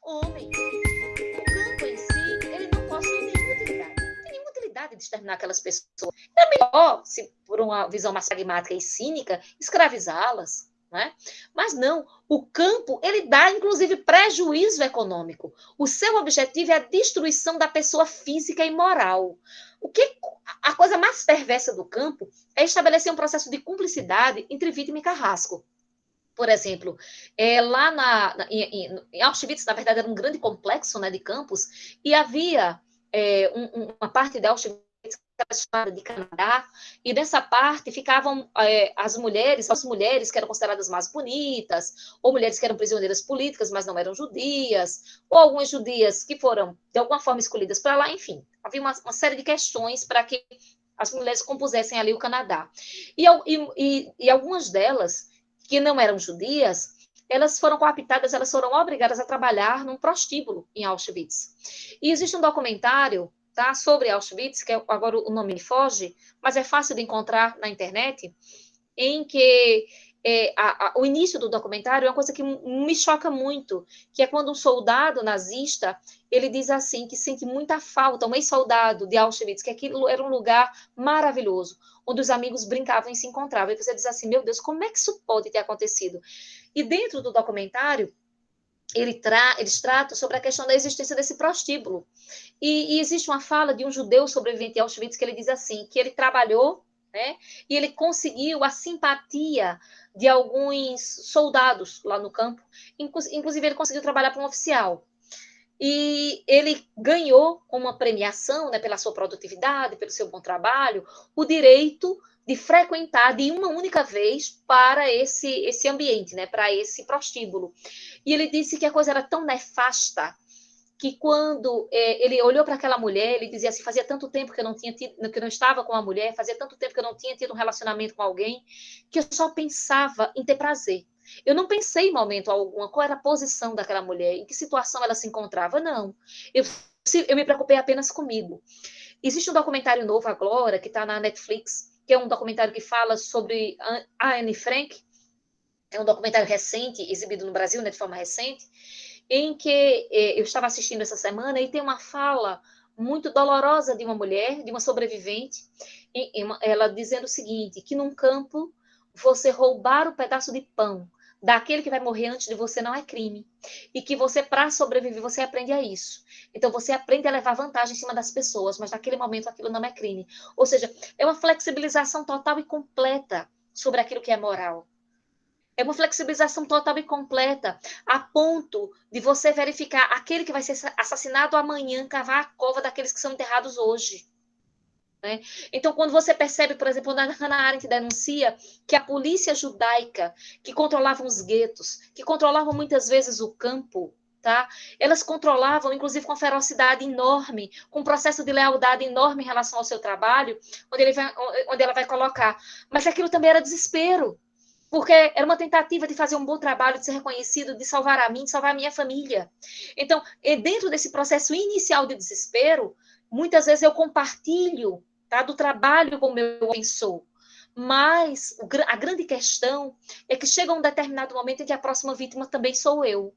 homem. O campo em si, ele não possui nenhuma utilidade. Não tem nenhuma utilidade de exterminar aquelas pessoas. É melhor, se por uma visão mais pragmática e cínica, escravizá-las. Né? Mas não, o campo, ele dá, inclusive, prejuízo econômico. O seu objetivo é a destruição da pessoa física e moral. A coisa mais perversa do campo é estabelecer um processo de cumplicidade entre vítima e carrasco. Por exemplo, em Auschwitz, na verdade, era um grande complexo, né, de campos, e havia uma parte de Auschwitz que era chamada de Canadá, e nessa parte ficavam as mulheres que eram consideradas mais bonitas, ou mulheres que eram prisioneiras políticas, mas não eram judias, ou algumas judias que foram, de alguma forma, escolhidas para lá, enfim. Havia uma série de questões para que as mulheres compusessem ali o Canadá. E algumas delas que não eram judias, elas foram cooptadas, elas foram obrigadas a trabalhar num prostíbulo em Auschwitz. E existe um documentário, tá, sobre Auschwitz, que agora o nome me foge, mas é fácil de encontrar na internet, em que o início do documentário é uma coisa que me choca muito, que é quando um soldado nazista, ele diz assim, que sente muita falta, um ex-soldado de Auschwitz, que aquilo era um lugar maravilhoso, onde os amigos brincavam e se encontravam, e você diz assim, meu Deus, como é que isso pode ter acontecido? E dentro do documentário, eles tratam sobre a questão da existência desse prostíbulo. E existe uma fala de um judeu sobrevivente de Auschwitz que ele diz assim, que ele trabalhou, né, e ele conseguiu a simpatia de alguns soldados lá no campo, inclusive ele conseguiu trabalhar para um oficial. E ele ganhou uma premiação, né, pela sua produtividade, pelo seu bom trabalho, o direito de frequentar de uma única vez para esse ambiente, né, para esse prostíbulo. E ele disse que a coisa era tão nefasta que quando ele olhou para aquela mulher, ele dizia assim, fazia tanto tempo que eu não tinha tido, que eu não estava com uma mulher, fazia tanto tempo que eu não tinha tido um relacionamento com alguém, que eu só pensava em ter prazer. Eu não pensei em momento algum qual era a posição daquela mulher, em que situação ela se encontrava, não. Eu me preocupei apenas comigo. Existe um documentário novo agora, que está na Netflix, que é um documentário que fala sobre a Anne Frank, é um documentário recente, exibido no Brasil, né, de forma recente, em que eu estava assistindo essa semana e tem uma fala muito dolorosa de uma mulher, de uma sobrevivente, ela dizendo o seguinte, que num campo você roubar um pedaço de pão daquele que vai morrer antes de você não é crime. E que você, para sobreviver, você aprende a isso. Então, você aprende a levar vantagem em cima das pessoas, mas naquele momento aquilo não é crime. Ou seja, é uma flexibilização total e completa sobre aquilo que é moral. É uma flexibilização total e completa, a ponto de você verificar aquele que vai ser assassinado amanhã, cavar a cova daqueles que são enterrados hoje. Né? Então, quando você percebe, por exemplo, quando a Hannah Arendt denuncia que a polícia judaica, que controlava os guetos, que controlavam muitas vezes o campo, tá? Elas controlavam, inclusive, com ferocidade enorme, com um processo de lealdade enorme em relação ao seu trabalho, onde ela vai colocar. Mas aquilo também era desespero, porque era uma tentativa de fazer um bom trabalho, de ser reconhecido, de salvar a mim, de salvar a minha família. Então, dentro desse processo inicial de desespero, muitas vezes eu compartilho, tá, do trabalho como eu pensou. Mas a grande questão é que chega um determinado momento em que a próxima vítima também sou eu.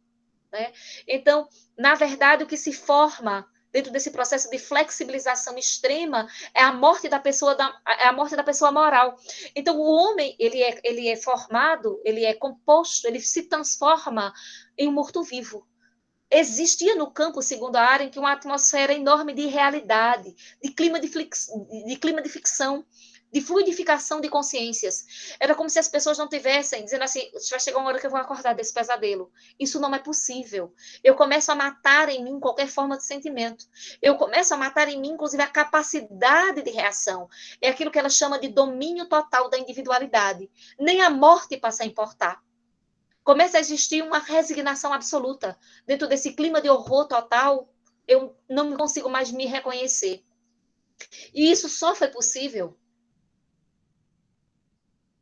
Né? Então, na verdade, o que se forma dentro desse processo de flexibilização extrema é a morte da pessoa, é a morte da pessoa moral. Então, o homem, ele é formado, ele é composto, ele se transforma em um morto-vivo. Existia no campo, segundo a Arendt, uma atmosfera enorme de realidade, de clima de ficção, de fluidificação de consciências. Era como se as pessoas não tivessem, dizendo assim, vai chegar uma hora que eu vou acordar desse pesadelo. Isso não é possível. Eu começo a matar em mim qualquer forma de sentimento. Eu começo a matar em mim, inclusive, a capacidade de reação. É aquilo que ela chama de domínio total da individualidade. Nem a morte passa a importar. Começa a existir uma resignação absoluta. Dentro desse clima de horror total, eu não consigo mais me reconhecer. E isso só foi possível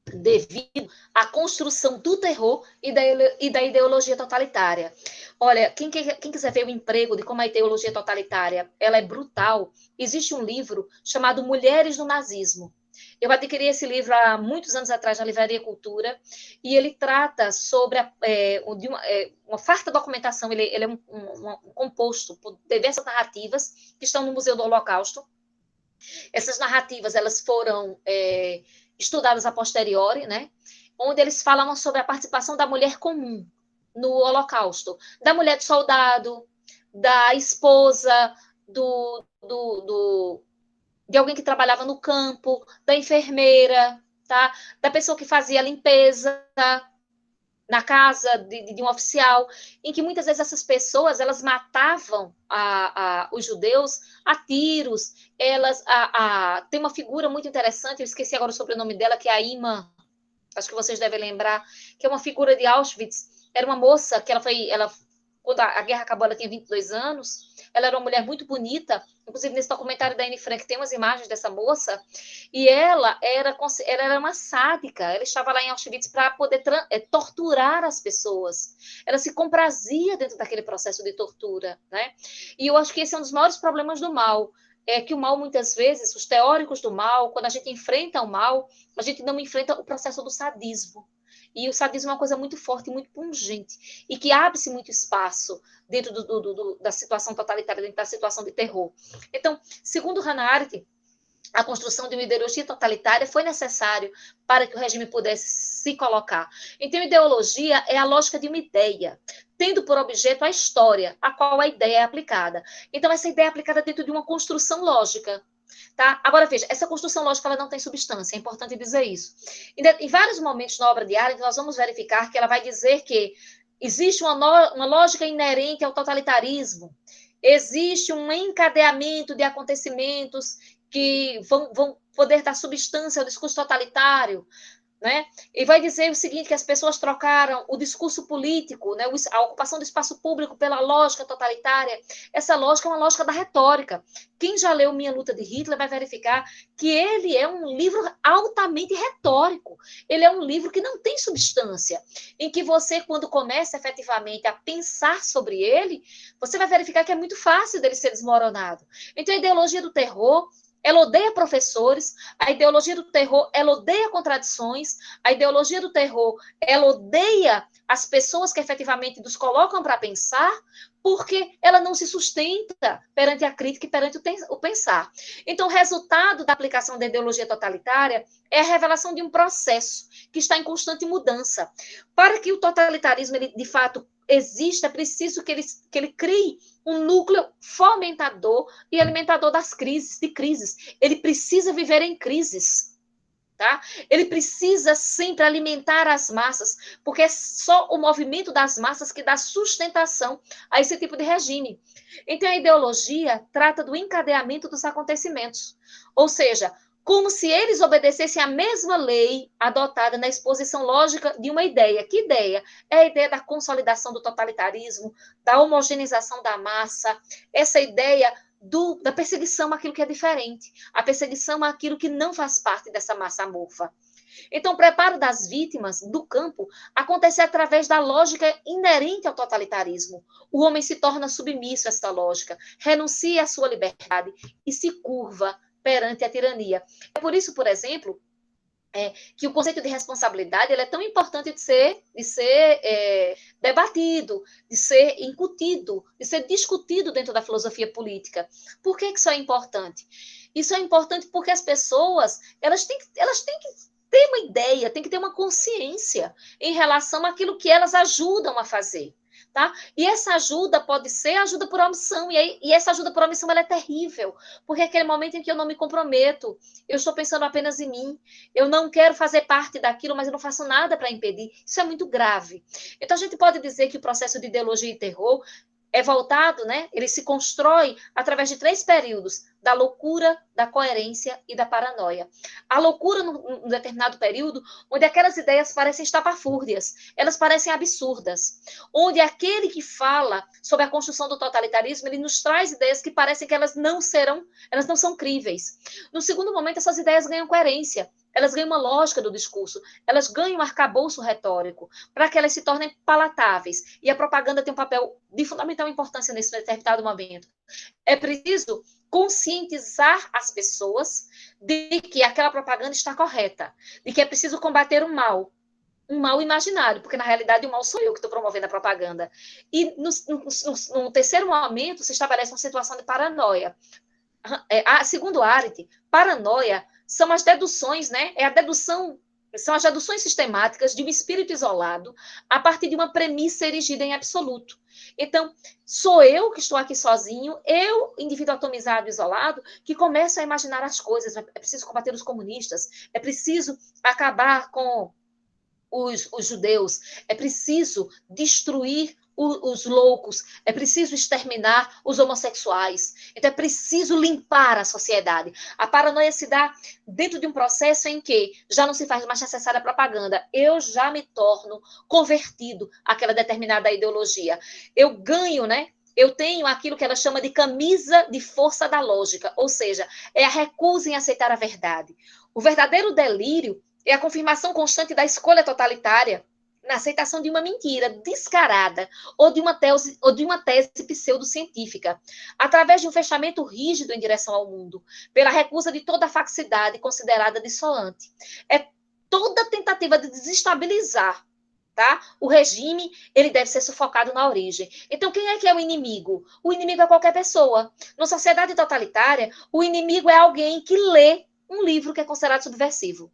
devido à construção do terror e da ideologia totalitária. Olha, quem quiser ver o emprego de como a ideologia totalitária ela é brutal, existe um livro chamado Mulheres no Nazismo. Eu adquiri esse livro há muitos anos atrás na Livraria Cultura, e ele trata sobre uma farta documentação, ele é um composto por diversas narrativas que estão no Museu do Holocausto. Essas narrativas, elas foram estudadas a posteriori, né? Onde eles falavam sobre a participação da mulher comum no Holocausto, da mulher de soldado, da esposa de alguém que trabalhava no campo, da enfermeira, tá? Da pessoa que fazia a limpeza na casa de um oficial, em que muitas vezes essas pessoas elas matavam os judeus a tiros. Elas tem uma figura muito interessante, eu esqueci agora o sobrenome dela, que é a Ima, acho que vocês devem lembrar, que é uma figura de Auschwitz. Era uma moça que quando a guerra acabou, ela tinha 22 anos. Ela era uma mulher muito bonita. Inclusive, nesse documentário da Anne Frank tem umas imagens dessa moça. E ela era uma sádica. Ela estava lá em Auschwitz para poder torturar as pessoas. Ela se comprazia dentro daquele processo de tortura, né? E eu acho que esse é um dos maiores problemas do mal. É que o mal, muitas vezes, os teóricos do mal, quando a gente enfrenta o mal, a gente não enfrenta o processo do sadismo. E o sadismo é uma coisa muito forte, muito pungente, e que abre-se muito espaço dentro da situação totalitária, dentro da situação de terror. Então, segundo Hannah Arendt, a construção de uma ideologia totalitária foi necessário para que o regime pudesse se colocar. Então, ideologia é a lógica de uma ideia, tendo por objeto a história, a qual a ideia é aplicada. Então, essa ideia é aplicada dentro de uma construção lógica. Tá? Agora, veja, essa construção lógica ela não tem substância, é importante dizer isso. Em vários momentos na obra de Arendt, nós vamos verificar que ela vai dizer que existe uma lógica inerente ao totalitarismo, existe um encadeamento de acontecimentos que vão poder dar substância ao discurso totalitário, né? E vai dizer o seguinte, que as pessoas trocaram o discurso político, né, a ocupação do espaço público pela lógica totalitária. Essa lógica é uma lógica da retórica. Quem já leu Minha Luta de Hitler vai verificar que ele é um livro altamente retórico. Ele é um livro que não tem substância, em que você, quando começa efetivamente a pensar sobre ele, você vai verificar que é muito fácil dele ser desmoronado. Então, a ideologia do terror, ela odeia professores, a ideologia do terror, ela odeia contradições, a ideologia do terror, ela odeia as pessoas que efetivamente nos colocam para pensar, porque ela não se sustenta perante a crítica e perante o pensar. Então, o resultado da aplicação da ideologia totalitária é a revelação de um processo que está em constante mudança. Para que o totalitarismo, ele, de fato, exista, é preciso que ele crie um núcleo fomentador e alimentador das crises, de crises. Ele precisa viver em crises, tá? Ele precisa sempre alimentar as massas, porque é só o movimento das massas que dá sustentação a esse tipo de regime. Então, a ideologia trata do encadeamento dos acontecimentos, ou seja, como se eles obedecessem à mesma lei adotada na exposição lógica de uma ideia. Que ideia? É a ideia da consolidação do totalitarismo, da homogeneização da massa, essa ideia da perseguição àquilo que é diferente, a perseguição àquilo que não faz parte dessa massa amorfa. Então, o preparo das vítimas do campo acontece através da lógica inerente ao totalitarismo. O homem se torna submisso a essa lógica, renuncia à sua liberdade e se curva perante a tirania. É por isso, por exemplo, que o conceito de responsabilidade ele é tão importante de ser debatido, de ser incutido, de ser discutido dentro da filosofia política. Por que isso é importante? Isso é importante porque as pessoas elas têm que ter uma ideia, têm que ter uma consciência em relação àquilo que elas ajudam a fazer. Tá? E essa ajuda pode ser ajuda por omissão, e essa ajuda por omissão ela é terrível, porque é aquele momento em que eu não me comprometo, eu estou pensando apenas em mim, eu não quero fazer parte daquilo, mas eu não faço nada para impedir. Isso é muito grave. Então, a gente pode dizer que o processo de ideologia e terror é voltado, né? Ele se constrói através de 3 períodos, da loucura, da coerência e da paranoia. A loucura, num determinado período, onde aquelas ideias parecem estapafúrdias, elas parecem absurdas, onde aquele que fala sobre a construção do totalitarismo, ele nos traz ideias que parecem que elas não são críveis. No segundo momento, essas ideias ganham coerência, elas ganham uma lógica do discurso, elas ganham um arcabouço retórico, para que elas se tornem palatáveis. E a propaganda tem um papel de fundamental importância nesse determinado momento. É preciso conscientizar as pessoas de que aquela propaganda está correta, de que é preciso combater o mal. Um mal imaginário, porque na realidade o mal sou eu que estou promovendo a propaganda. E no terceiro momento se estabelece uma situação de paranoia. Segundo Arendt, paranoia são as deduções, né? São as deduções sistemáticas de um espírito isolado a partir de uma premissa erigida em absoluto. Então, sou eu que estou aqui sozinho, eu, indivíduo atomizado, isolado, que começo a imaginar as coisas. É preciso combater os comunistas, é preciso acabar com os judeus, é preciso destruir os loucos, é preciso exterminar os homossexuais, então é preciso limpar a sociedade. A paranoia se dá dentro de um processo em que já não se faz mais necessária a propaganda, eu já me torno convertido àquela determinada ideologia. Eu ganho, né? Eu tenho aquilo que ela chama de camisa de força da lógica, ou seja, é a recusa em aceitar a verdade. O verdadeiro delírio é a confirmação constante da escolha totalitária na aceitação de uma mentira descarada ou de uma tese pseudocientífica, através de um fechamento rígido em direção ao mundo, pela recusa de toda a faxicidade considerada dissoante. É toda tentativa de desestabilizar, tá? O regime, ele deve ser sufocado na origem. Então, quem é que é o inimigo? O inimigo é qualquer pessoa. Na sociedade totalitária, o inimigo é alguém que lê um livro que é considerado subversivo.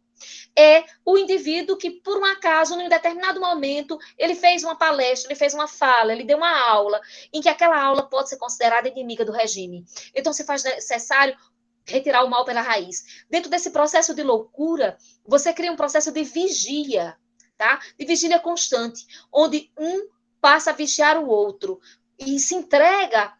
É o indivíduo que, por um acaso, em um determinado momento, ele fez uma palestra, ele fez uma fala, ele deu uma aula, em que aquela aula pode ser considerada inimiga do regime. Então, se faz necessário retirar o mal pela raiz. Dentro desse processo de loucura, você cria um processo de vigia, tá? De vigília constante, onde um passa a vigiar o outro e se entrega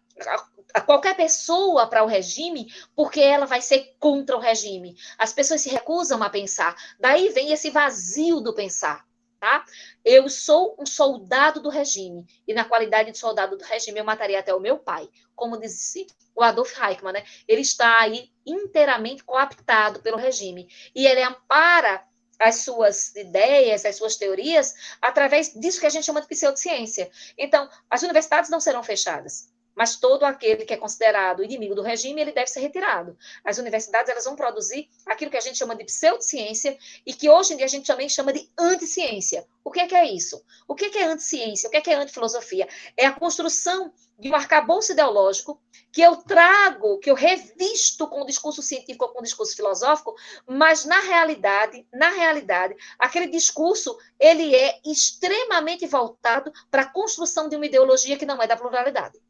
a qualquer pessoa para o regime, porque ela vai ser contra o regime. As pessoas se recusam a pensar. Daí vem esse vazio do pensar. Tá? Eu sou um soldado do regime, e na qualidade de soldado do regime eu mataria até o meu pai. Como disse o Adolf Eichmann, né? Ele está aí inteiramente cooptado pelo regime. E ele ampara as suas ideias, as suas teorias, através disso que a gente chama de pseudociência. Então, as universidades não serão fechadas, mas todo aquele que é considerado inimigo do regime, ele deve ser retirado. As universidades, elas vão produzir aquilo que a gente chama de pseudociência e que hoje em dia a gente também chama de anticiência. O que é isso? O que é anticiência? O que é antifilosofia? É a construção de um arcabouço ideológico que eu trago, que eu revisto com o discurso científico ou com o discurso filosófico, mas na realidade, aquele discurso, ele é extremamente voltado para a construção de uma ideologia que não é da pluralidade.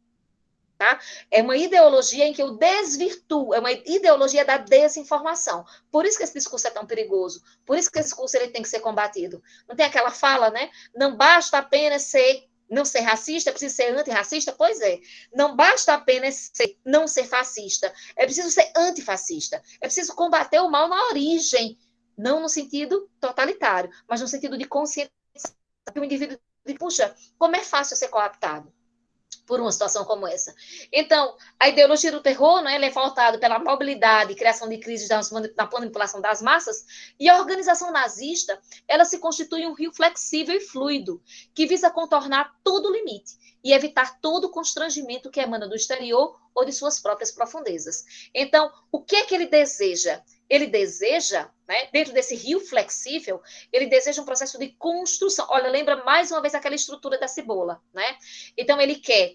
Tá? É uma ideologia em que eu desvirtuo, é uma ideologia da desinformação. Por isso que esse discurso é tão perigoso, por isso que esse discurso ele tem que ser combatido. Não tem aquela fala, né? Não basta apenas não ser racista, é preciso ser antirracista? Pois é. Não basta apenas não ser fascista, é preciso ser antifascista. É preciso combater o mal na origem, não no sentido totalitário, mas no sentido de consciência que o indivíduo diz, puxa, como é fácil ser cooptado por uma situação como essa. Então, a ideologia do terror, né, ela é faltada pela mobilidade e criação de crises na manipulação das massas, e a organização nazista, ela se constitui um rio flexível e fluido, que visa contornar todo o limite e evitar todo o constrangimento que emana do exterior ou de suas próprias profundezas. Então, o que é que ele deseja? Ele deseja, né, dentro desse rio flexível, ele deseja um processo de construção. Olha, lembra mais uma vez aquela estrutura da cebola, né? Então, ele quer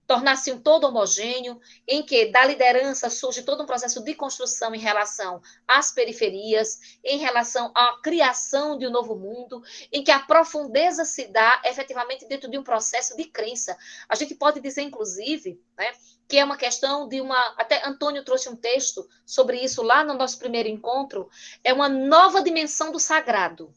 tornar-se um todo homogêneo, em que da liderança surge todo um processo de construção em relação às periferias, em relação à criação de um novo mundo, em que a profundeza se dá efetivamente dentro de um processo de crença. A gente pode dizer, inclusive, né, que é uma questão de uma... Até Antônio trouxe um texto sobre isso lá no nosso primeiro encontro, é uma nova dimensão do sagrado,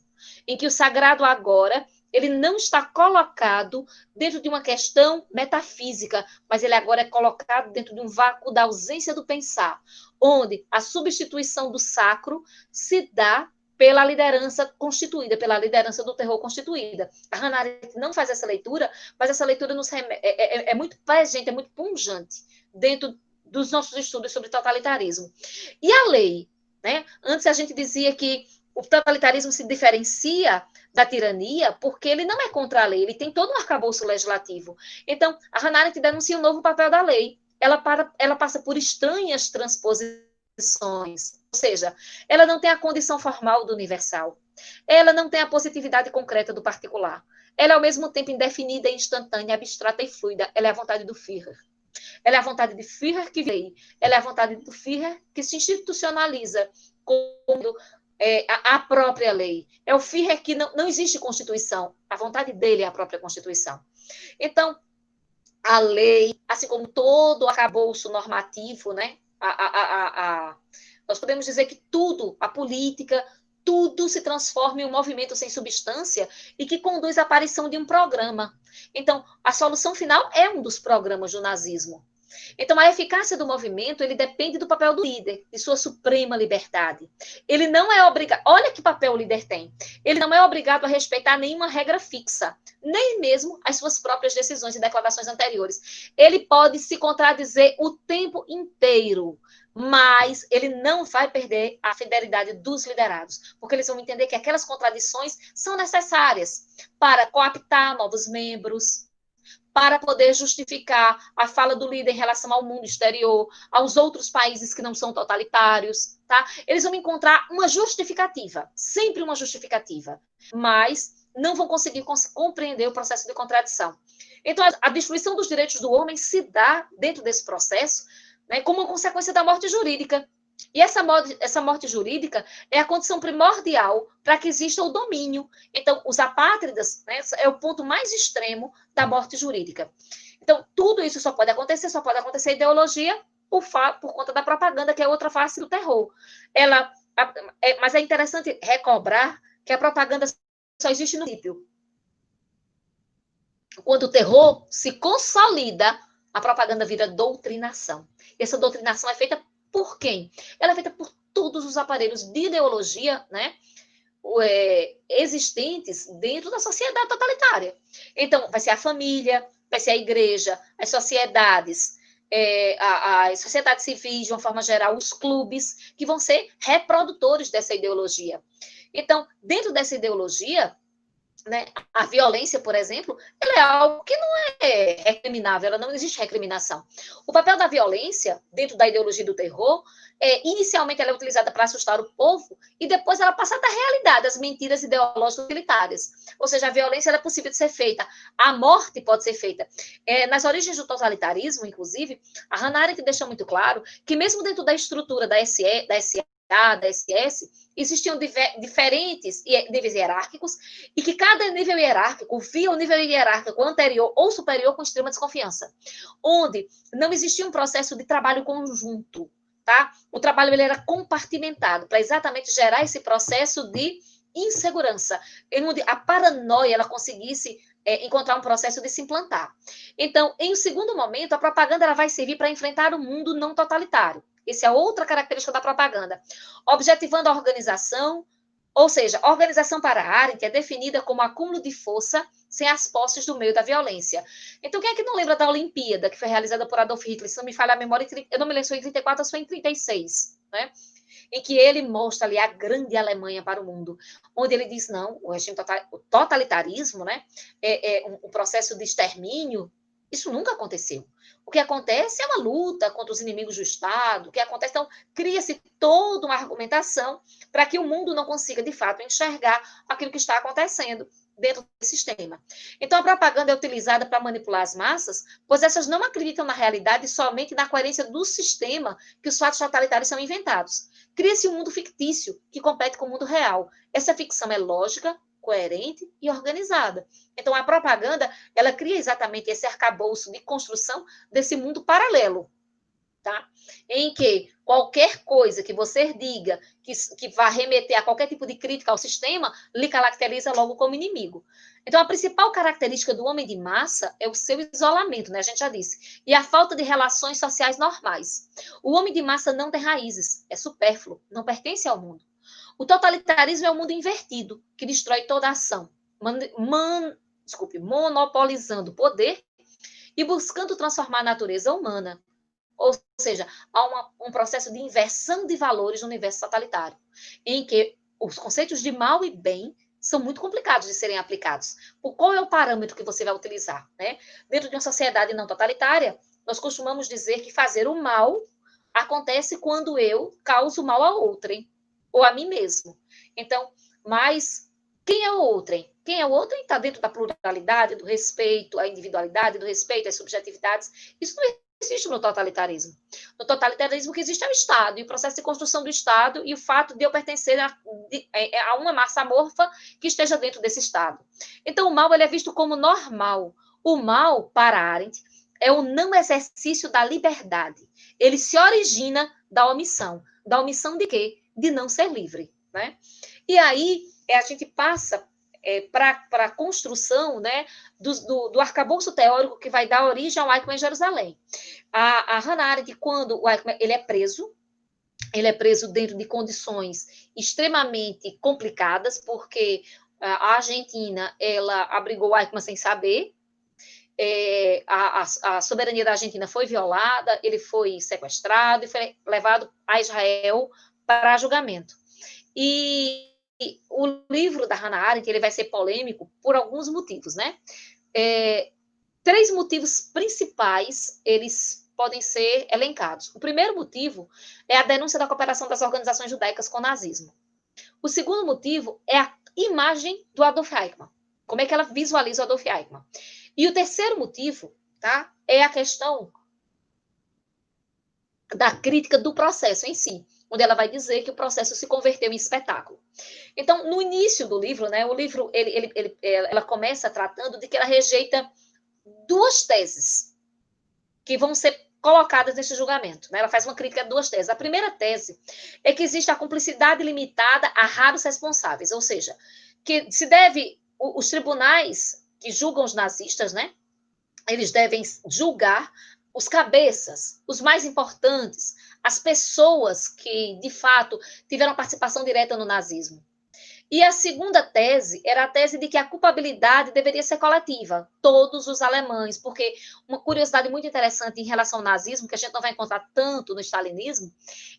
em que o sagrado agora ele não está colocado dentro de uma questão metafísica, mas ele agora é colocado dentro de um vácuo da ausência do pensar, onde a substituição do sacro se dá pela liderança constituída, pela liderança do terror constituída. A Hannah Arendt não faz essa leitura, mas essa leitura é muito presente, é muito pungente dentro dos nossos estudos sobre totalitarismo. E a lei, né? Antes a gente dizia que o totalitarismo se diferencia da tirania porque ele não é contra a lei, ele tem todo um arcabouço legislativo. Então, a Hannah Arendt denuncia um novo papel da lei. ela passa por estranhas transposições, ou seja, ela não tem a condição formal do universal, ela não tem a positividade concreta do particular, ela é ao mesmo tempo indefinida, instantânea, abstrata e fluida, ela é a vontade do Führer. Ela é a vontade de Führer que veio, ela é a vontade do Führer que se institucionaliza como a própria lei. É o Führer que não existe Constituição, a vontade dele é a própria Constituição. Então, a lei, assim como todo o arcabouço normativo, né? Nós podemos dizer que tudo, a política, tudo se transforma em um movimento sem substância e que conduz à aparição de um programa. Então, a solução final é um dos programas do nazismo. Então, a eficácia do movimento, ele depende do papel do líder, de sua suprema liberdade. Ele não é obrigado, olha que papel o líder tem. Ele não é obrigado a respeitar nenhuma regra fixa, nem mesmo as suas próprias decisões e declarações anteriores. Ele pode se contradizer o tempo inteiro, mas ele não vai perder a fidelidade dos liderados, porque eles vão entender que aquelas contradições são necessárias para coaptar novos membros, para poder justificar a fala do líder em relação ao mundo exterior, aos outros países que não são totalitários, tá? Eles vão encontrar uma justificativa, sempre uma justificativa, mas não vão conseguir compreender o processo de contradição. Então, a destruição dos direitos do homem se dá dentro desse processo, né, como consequência da morte jurídica. E essa morte jurídica é a condição primordial para que exista o domínio. Então, os apátridas, né, é o ponto mais extremo da morte jurídica. Então, tudo isso só pode acontecer ideologia por conta da propaganda, que é outra face do terror. Mas é interessante recobrar que a propaganda só existe no princípio. Quando o terror se consolida, a propaganda vira doutrinação. Essa doutrinação é feita por quem? Ela é feita por todos os aparelhos de ideologia, né, existentes dentro da sociedade totalitária. Então, vai ser a família, vai ser a igreja, as sociedades, as sociedades civis, de uma forma geral, os clubes, que vão ser reprodutores dessa ideologia. Então, dentro dessa ideologia, né, a violência, por exemplo, ela é algo que não é recriminável, ela não existe recriminação. O papel da violência, dentro da ideologia do terror, inicialmente ela é utilizada para assustar o povo e depois ela passa da realidade, as mentiras ideológicas utilitárias. Ou seja, a violência é possível de ser feita, a morte pode ser feita. Nas origens do totalitarismo, inclusive, a Hannah Arendt deixa muito claro que mesmo dentro da estrutura da SA, da SS, existiam diferentes níveis hierárquicos e que cada nível hierárquico via o nível hierárquico anterior ou superior com extrema desconfiança, onde não existia um processo de trabalho conjunto, tá? O trabalho ele era compartimentado para exatamente gerar esse processo de insegurança, onde a paranoia ela conseguisse encontrar um processo de se implantar. Então, em um segundo momento, a propaganda ela vai servir para enfrentar o mundo não totalitário. Essa é outra característica da propaganda. Objetivando a organização, ou seja, a organização para Arendt é definida como acúmulo de força sem as posses do meio da violência. Então, quem é que não lembra da Olimpíada, que foi realizada por Adolf Hitler? Se não me falha a memória, eu não me lembro se foi em 34 ou se foi em 36, né? Em que ele mostra ali a grande Alemanha para o mundo, onde ele diz, não, o regime o totalitarismo, né, um processo de extermínio, isso nunca aconteceu. O que acontece é uma luta contra os inimigos do Estado, o que acontece, então, cria-se toda uma argumentação para que o mundo não consiga, de fato, enxergar aquilo que está acontecendo dentro do sistema. Então, a propaganda é utilizada para manipular as massas, pois essas não acreditam na realidade somente na coerência do sistema que os fatos totalitários são inventados. Cria-se um mundo fictício que compete com o mundo real. Essa ficção é lógica, coerente e organizada. Então, a propaganda, ela cria exatamente esse arcabouço de construção desse mundo paralelo, tá? Em que qualquer coisa que você diga que vá remeter a qualquer tipo de crítica ao sistema, lhe caracteriza logo como inimigo. Então, a principal característica do homem de massa é o seu isolamento, né? A gente já disse. E a falta de relações sociais normais. O homem de massa não tem raízes, é supérfluo, não pertence ao mundo. O totalitarismo é um mundo invertido, que destrói toda a ação, monopolizando o poder e buscando transformar a natureza humana. Ou seja, há um processo de inversão de valores no universo totalitário, em que os conceitos de mal e bem são muito complicados de serem aplicados. Qual é o parâmetro que você vai utilizar? Né? Dentro de uma sociedade não totalitária, nós costumamos dizer que fazer o mal acontece quando eu causo mal a outrem, ou a mim mesmo. Então, mas quem é o outrem? Quem é o outrem está dentro da pluralidade, do respeito à individualidade, do respeito às subjetividades. Isso não existe no totalitarismo. No totalitarismo o que existe é o Estado, e o processo de construção do Estado, e o fato de eu pertencer a uma massa amorfa que esteja dentro desse Estado. Então, o mal ele é visto como normal. O mal, para Arendt, é o não exercício da liberdade. Ele se origina da omissão. Da omissão de quê? De não ser livre. Né? E aí a gente passa para a construção, né, do arcabouço teórico que vai dar origem ao Eichmann em Jerusalém. A Hannah Arendt, quando o Eichmann ele é preso dentro de condições extremamente complicadas, porque a Argentina ela abrigou o Eichmann sem saber, a soberania da Argentina foi violada, ele foi sequestrado e foi levado a Israel para julgamento. E o livro da Hannah Arendt ele vai ser polêmico por alguns motivos, né? 3 motivos principais eles podem ser elencados. O primeiro motivo é a denúncia da cooperação das organizações judaicas com o nazismo. O segundo motivo é a imagem do Adolf Eichmann. Como é que ela visualiza o Adolf Eichmann? E o terceiro motivo, tá, é a questão da crítica do processo em si, onde ela vai dizer que o processo se converteu em espetáculo. Então, no início do livro, né, o livro ela começa tratando de que ela rejeita 2 teses que vão ser colocadas nesse julgamento. Né? Ela faz uma crítica a 2 teses. A primeira tese é que existe a cumplicidade limitada a raros responsáveis, ou seja, que se deve, os tribunais que julgam os nazistas, né, eles devem julgar os cabeças, os mais importantes, as pessoas que, de fato, tiveram participação direta no nazismo. E a segunda tese era a tese de que a culpabilidade deveria ser coletiva, todos os alemães, porque uma curiosidade muito interessante em relação ao nazismo, que a gente não vai encontrar tanto no stalinismo,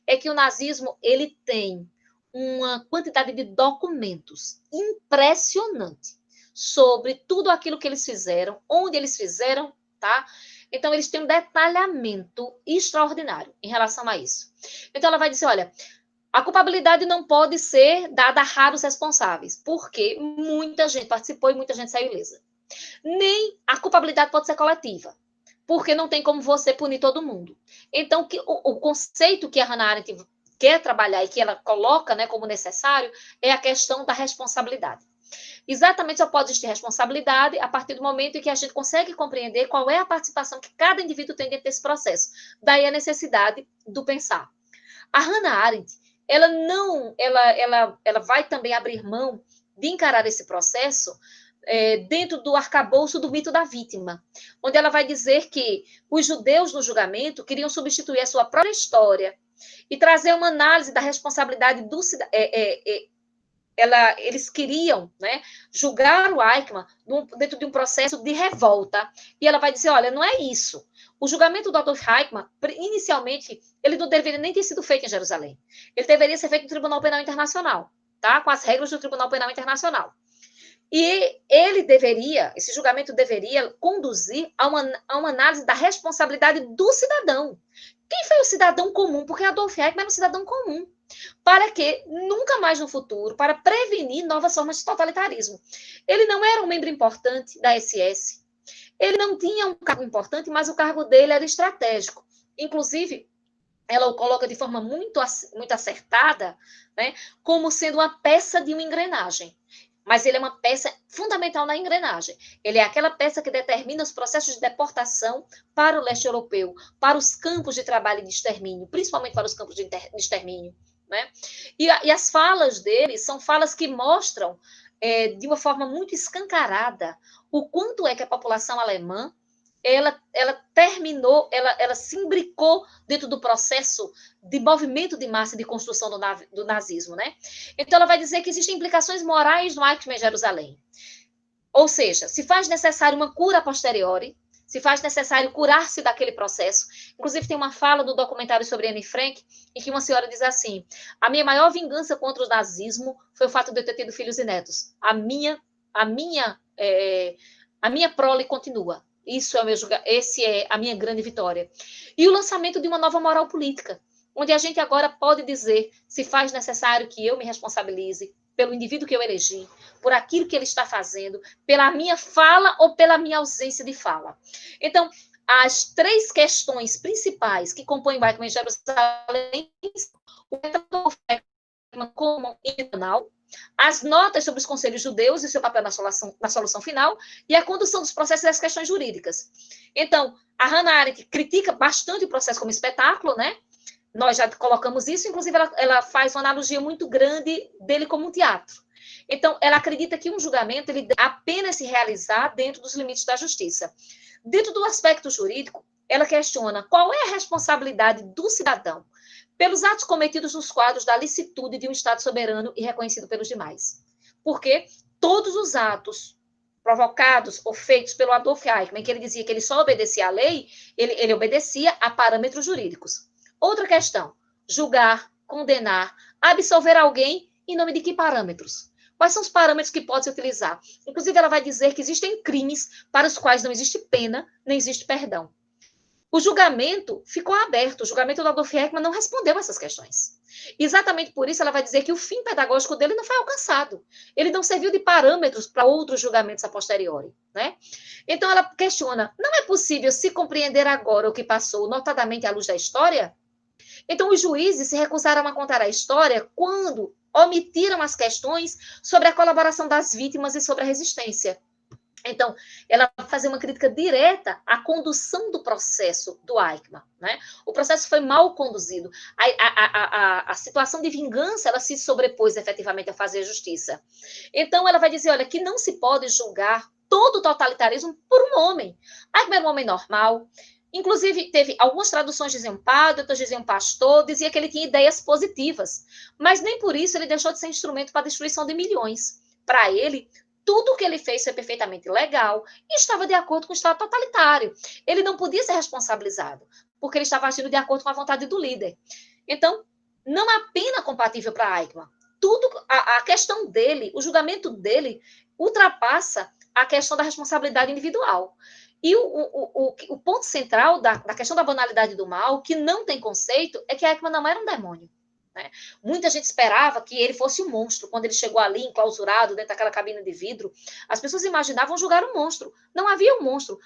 é que o nazismo ele tem uma quantidade de documentos impressionante sobre tudo aquilo que eles fizeram, onde eles fizeram, tá? Então, eles têm um detalhamento extraordinário em relação a isso. Então, ela vai dizer, olha, a culpabilidade não pode ser dada a raros responsáveis, porque muita gente participou e muita gente saiu ilesa. Nem a culpabilidade pode ser coletiva, porque não tem como você punir todo mundo. Então, o conceito que a Hannah Arendt quer trabalhar e que ela coloca, né, como necessário é a questão da responsabilidade. Exatamente só pode existir responsabilidade a partir do momento em que a gente consegue compreender qual é a participação que cada indivíduo tem dentro desse processo. Daí a necessidade do pensar. A Hannah Arendt, ela vai também abrir mão de encarar esse processo dentro do arcabouço do mito da vítima, onde ela vai dizer que os judeus no julgamento queriam substituir a sua própria história e trazer uma análise da responsabilidade do eles queriam, né, julgar o Eichmann dentro de um processo de revolta. E ela vai dizer, olha, não é isso. O julgamento do Adolf Eichmann, inicialmente, ele não deveria nem ter sido feito em Jerusalém. Ele deveria ser feito no Tribunal Penal Internacional, tá? Com as regras do Tribunal Penal Internacional. E esse julgamento deveria conduzir a uma análise da responsabilidade do cidadão. Quem foi o cidadão comum? Porque Adolf Eichmann era um cidadão comum. Para que, nunca mais no futuro, para prevenir novas formas de totalitarismo. Ele não era um membro importante da SS. Ele não tinha um cargo importante, mas o cargo dele era estratégico. Inclusive, ela o coloca de forma muito acertada, né, como sendo uma peça de uma engrenagem. Mas ele é uma peça fundamental na engrenagem. Ele é aquela peça que determina os processos de deportação para o leste europeu, para os campos de trabalho e de extermínio, principalmente para os campos de extermínio. Né? E as falas dele são falas que mostram, de uma forma muito escancarada, o quanto é que a população alemã ela terminou, ela se imbricou dentro do processo de movimento de massa e de construção do nazismo, né? Então, ela vai dizer que existem implicações morais no Eichmann em Jerusalém. Ou seja, se faz necessário uma cura a posteriori, se faz necessário curar-se daquele processo. Inclusive, tem uma fala do documentário sobre Anne Frank, em que uma senhora diz assim, a minha maior vingança contra o nazismo foi o fato de eu ter tido filhos e netos. A minha prole continua. Esse é a minha grande vitória. E o lançamento de uma nova moral política, onde a gente agora pode dizer se faz necessário que eu me responsabilize pelo indivíduo que eu elegi, por aquilo que ele está fazendo, pela minha fala ou pela minha ausência de fala. Então, as 3 questões principais que compõem o Eichmann em Jerusalém, o Eichmann como internacional, as notas sobre os conselhos judeus e seu papel na solução final, e a condução dos processos e das questões jurídicas. Então, a Hannah Arendt critica bastante o processo como espetáculo, né? Nós já colocamos isso, inclusive ela faz uma analogia muito grande dele como um teatro. Então, ela acredita que um julgamento ele deve apenas se realizar dentro dos limites da justiça. Dentro do aspecto jurídico, ela questiona qual é a responsabilidade do cidadão pelos atos cometidos nos quadros da licitude de um Estado soberano e reconhecido pelos demais. Porque todos os atos provocados ou feitos pelo Adolf Eichmann, que ele dizia que ele só obedecia à lei, ele obedecia a parâmetros jurídicos. Outra questão, julgar, condenar, absolver alguém em nome de que parâmetros? Quais são os parâmetros que pode se utilizar? Inclusive, ela vai dizer que existem crimes para os quais não existe pena, nem existe perdão. O julgamento ficou aberto, o julgamento do Adolf Eichmann não respondeu essas questões. Exatamente por isso, ela vai dizer que o fim pedagógico dele não foi alcançado. Ele não serviu de parâmetros para outros julgamentos a posteriori, né? Então, ela questiona, não é possível se compreender agora o que passou, notadamente à luz da história? Então, os juízes se recusaram a contar a história quando omitiram as questões sobre a colaboração das vítimas e sobre a resistência. Então, ela vai fazer uma crítica direta à condução do processo do Eichmann, né? O processo foi mal conduzido. A situação de vingança, ela se sobrepôs efetivamente a fazer justiça. Então, ela vai dizer, olha, que não se pode julgar todo o totalitarismo por um homem. Eichmann era um homem normal. Inclusive, teve algumas traduções diziam padre, outras diziam pastor, dizia que ele tinha ideias positivas. Mas nem por isso ele deixou de ser instrumento para a destruição de milhões. Para ele, tudo o que ele fez foi perfeitamente legal e estava de acordo com o Estado totalitário. Ele não podia ser responsabilizado, porque ele estava agindo de acordo com a vontade do líder. Então, não há pena compatível para Eichmann. A questão dele, o julgamento dele, ultrapassa a questão da responsabilidade individual. E o ponto central da questão da banalidade do mal, que não tem conceito, é que Eichmann não era um demônio. Né? Muita gente esperava que ele fosse um monstro. Quando ele chegou ali, enclausurado, dentro daquela cabine de vidro, as pessoas imaginavam julgar um monstro. Não havia um monstro,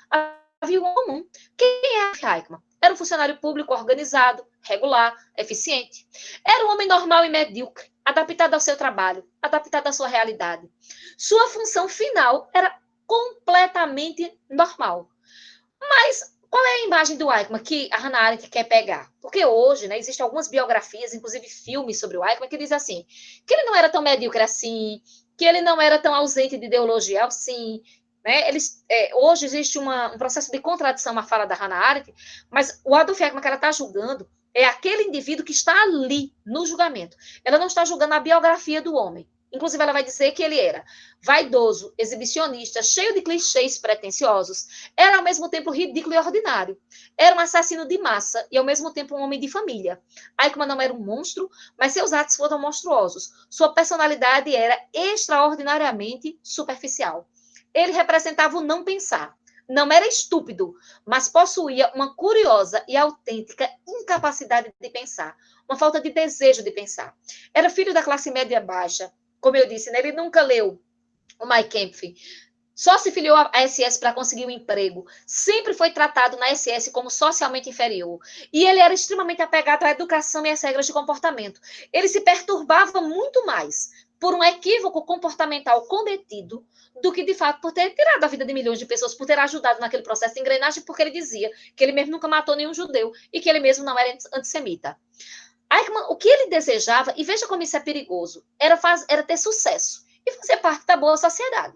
havia um comum. Quem é Eichmann? Era um funcionário público organizado, regular, eficiente. Era um homem normal e medíocre, adaptado ao seu trabalho, adaptado à sua realidade. Sua função final era completamente normal. Mas qual é a imagem do Eichmann que a Hannah Arendt quer pegar? Porque hoje, né, existem algumas biografias, inclusive filmes sobre o Eichmann, que dizem assim, que ele não era tão medíocre assim, que ele não era tão ausente de ideologia assim, né? Hoje existe um processo de contradição à fala da Hannah Arendt, mas o Adolf Eichmann que ela está julgando é aquele indivíduo que está ali no julgamento. Ela não está julgando a biografia do homem. Inclusive, ela vai dizer que ele era vaidoso, exibicionista, cheio de clichês pretensiosos, era ao mesmo tempo ridículo e ordinário. Era um assassino de massa e ao mesmo tempo um homem de família. Eichmann não era um monstro, mas seus atos foram monstruosos. Sua personalidade era extraordinariamente superficial. Ele representava o não pensar. Não era estúpido, mas possuía uma curiosa e autêntica incapacidade de pensar, uma falta de desejo de pensar. Era filho da classe média baixa. Como eu disse, né, ele nunca leu o Mein Kampf, só se filiou à SS para conseguir um emprego, sempre foi tratado na SS como socialmente inferior, e ele era extremamente apegado à educação e às regras de comportamento. Ele se perturbava muito mais por um equívoco comportamental cometido do que, de fato, por ter tirado a vida de milhões de pessoas, por ter ajudado naquele processo de engrenagem, porque ele dizia que ele mesmo nunca matou nenhum judeu e que ele mesmo não era antissemita. Eichmann, o que ele desejava, e veja como isso é perigoso, era ter sucesso e fazer parte da boa sociedade.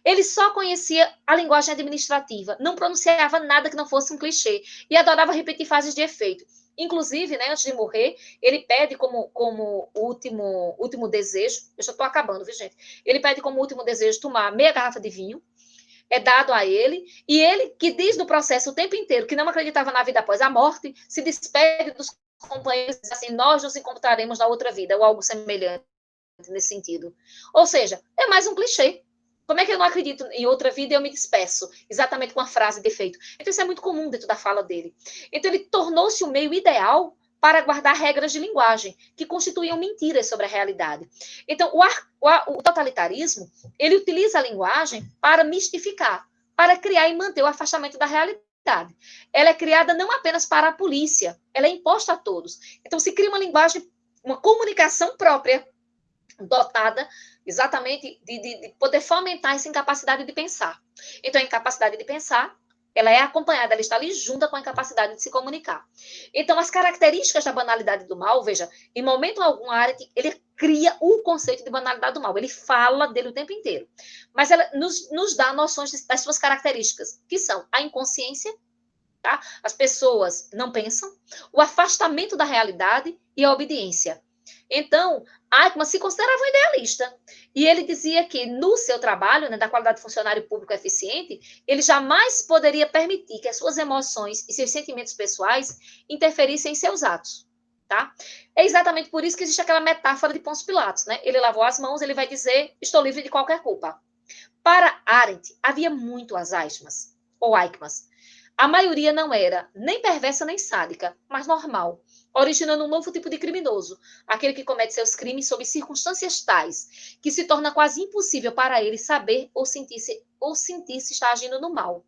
Ele só conhecia a linguagem administrativa, não pronunciava nada que não fosse um clichê e adorava repetir frases de efeito. Inclusive, né, antes de morrer, ele pede como último desejo, eu já estou acabando, viu, gente? Ele pede como último desejo tomar meia garrafa de vinho, é dado a ele, e ele, que diz no processo o tempo inteiro que não acreditava na vida após a morte, se despede dos companheiros e diz assim, nós nos encontraremos na outra vida, ou algo semelhante nesse sentido. Ou seja, é mais um clichê. Como é que eu não acredito em outra vida e eu me despeço? Exatamente com a frase de efeito. Então, isso é muito comum dentro da fala dele. Então, ele tornou-se o meio ideal para guardar regras de linguagem, que constituíam mentiras sobre a realidade. Então, o totalitarismo, ele utiliza a linguagem para mistificar, para criar e manter o afastamento da realidade. Ela é criada não apenas para a polícia, ela é imposta a todos. Então, se cria uma linguagem, uma comunicação própria, dotada exatamente de poder fomentar essa incapacidade de pensar. Então, a incapacidade de pensar, ela é acompanhada, ela está ali junta com a incapacidade de se comunicar. Então, as características da banalidade do mal, veja, em momento algum, Arendt, ele cria o conceito de banalidade do mal, ele fala dele o tempo inteiro. Mas ela nos dá noções das suas características, que são a inconsciência, tá? As pessoas não pensam, o afastamento da realidade e a obediência. Então, Eichmann se considerava um idealista. E ele dizia que no seu trabalho, né, da qualidade de funcionário público eficiente, ele jamais poderia permitir que as suas emoções e seus sentimentos pessoais interferissem em seus atos. Tá? É exatamente por isso que existe aquela metáfora de Pôncio Pilatos. Né? Ele lavou as mãos, ele vai dizer, estou livre de qualquer culpa. Para Arendt, havia muito as Eichmanns, ou Eichmanns. A maioria não era nem perversa nem sádica, mas normal, originando um novo tipo de criminoso, aquele que comete seus crimes sob circunstâncias tais que se torna quase impossível para ele saber ou sentir-se estar agindo no mal.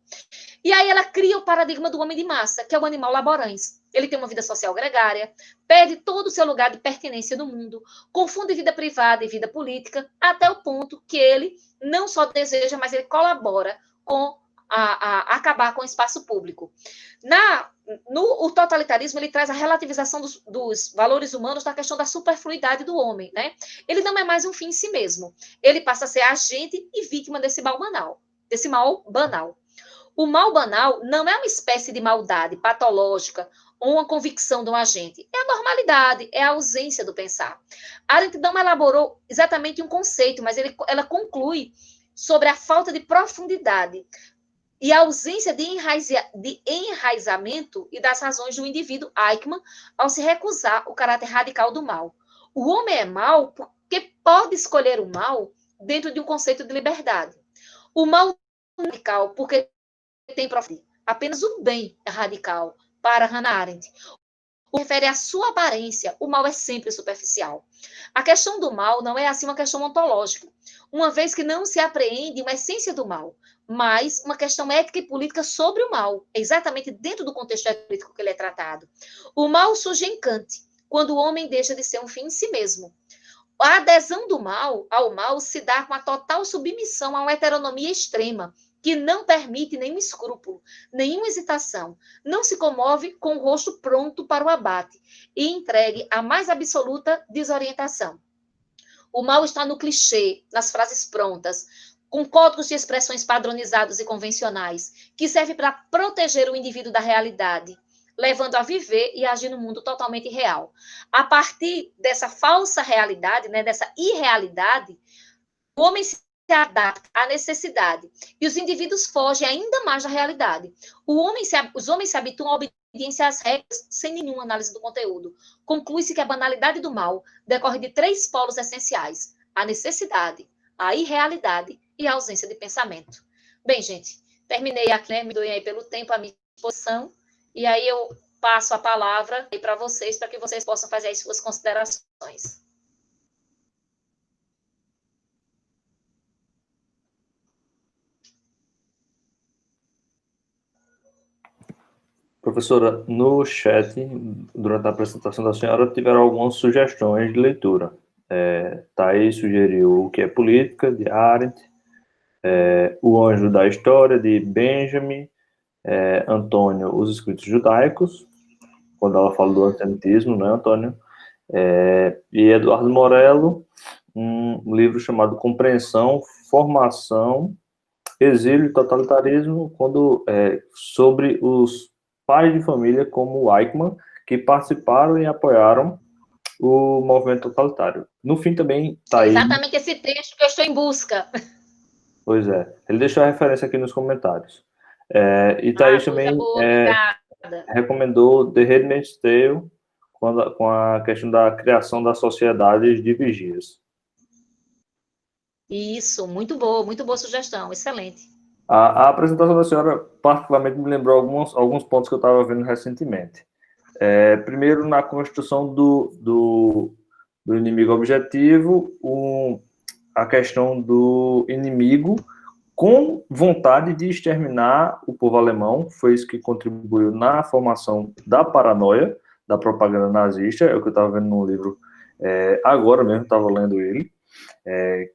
E aí ela cria o paradigma do homem de massa, que é o animal laborans. Ele tem uma vida social gregária, perde todo o seu lugar de pertinência no mundo, confunde vida privada e vida política, até o ponto que ele não só deseja, mas ele colabora com acabar com o espaço público. O totalitarismo, ele traz a relativização dos valores humanos na questão da superfluidade do homem, né? Ele não é mais um fim em si mesmo. Ele passa a ser agente e vítima desse mal banal. O mal banal não é uma espécie de maldade patológica ou uma convicção de um agente. É a normalidade, é a ausência do pensar. Arendt não elaborou exatamente um conceito, mas ela conclui sobre a falta de profundidade e a ausência de enraizamento e das razões do indivíduo Eichmann ao se recusar o caráter radical do mal. O homem é mau porque pode escolher o mal dentro de um conceito de liberdade. O mal é radical porque tem profundidade. Apenas o bem é radical para Hannah Arendt. O que refere à sua aparência, o mal é sempre superficial. A questão do mal não é assim uma questão ontológica, uma vez que não se apreende uma essência do mal, mas uma questão ética e política sobre o mal, exatamente dentro do contexto político que ele é tratado. O mal surge em Kant, quando o homem deixa de ser um fim em si mesmo. A adesão do mal ao mal se dá com a total submissão a uma heteronomia extrema, que não permite nenhum escrúpulo, nenhuma hesitação, não se comove com o rosto pronto para o abate e entregue à mais absoluta desorientação. O mal está no clichê, nas frases prontas, com códigos de expressões padronizados e convencionais, que serve para proteger o indivíduo da realidade, levando a viver e agir no mundo totalmente irreal. A partir dessa falsa realidade, né, dessa irrealidade, o homem se adapta à necessidade e os indivíduos fogem ainda mais da realidade. Os homens se habituam à obediência às regras sem nenhuma análise do conteúdo. Conclui-se que a banalidade do mal decorre de 3 polos essenciais: a necessidade, a irrealidade e a ausência de pensamento. Bem, gente, terminei aqui, né? Me doei aí pelo tempo, a minha exposição, e aí eu passo a palavra para vocês, para que vocês possam fazer as suas considerações. Professora, no chat, durante a apresentação da senhora, tiveram algumas sugestões de leitura. Thaís sugeriu O que é Política, de Arendt, O Anjo da História, de Benjamin, Antônio, Os Escritos Judaicos, quando ela fala do antissemitismo, né, Antônio? E Eduardo Morello, um livro chamado Compreensão, Formação, Exílio e Totalitarismo, sobre os pais de família como o Eichmann, que participaram e apoiaram o movimento totalitário. No fim também está aí... Exatamente esse texto que eu estou em busca. Pois é, ele deixou a referência aqui nos comentários. E Thaís também recomendou The Handmaid's Tale com a questão da criação das sociedades de vigias. Isso, muito boa sugestão, excelente. A apresentação da senhora, particularmente, me lembrou alguns pontos que eu estava vendo recentemente. Primeiro, na construção do inimigo objetivo, a questão do inimigo com vontade de exterminar o povo alemão, foi isso que contribuiu na formação da paranoia, da propaganda nazista, é o que eu estava vendo no livro agora mesmo, estava lendo ele,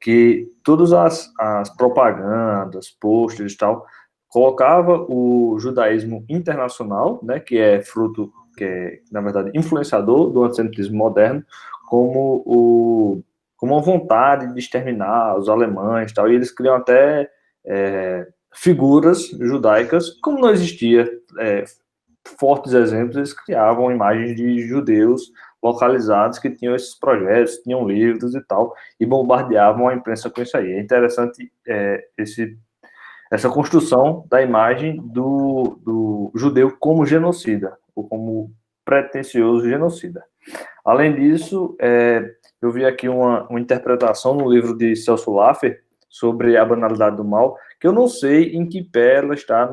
que todas as propagandas, posters e tal, colocava o judaísmo internacional, né, que é fruto, que é, na verdade, influenciador do antissemitismo moderno, como uma vontade de exterminar os alemães e tal, e eles criam até figuras judaicas, como não existia fortes exemplos, eles criavam imagens de judeus localizados que tinham esses projetos, tinham livros e tal, e bombardeavam a imprensa com isso aí. É interessante essa construção da imagem do judeu como genocida, ou como pretensioso genocida. Além disso, eu vi aqui uma interpretação no livro de Celso Laffer sobre a banalidade do mal, que eu não sei em que pé ela está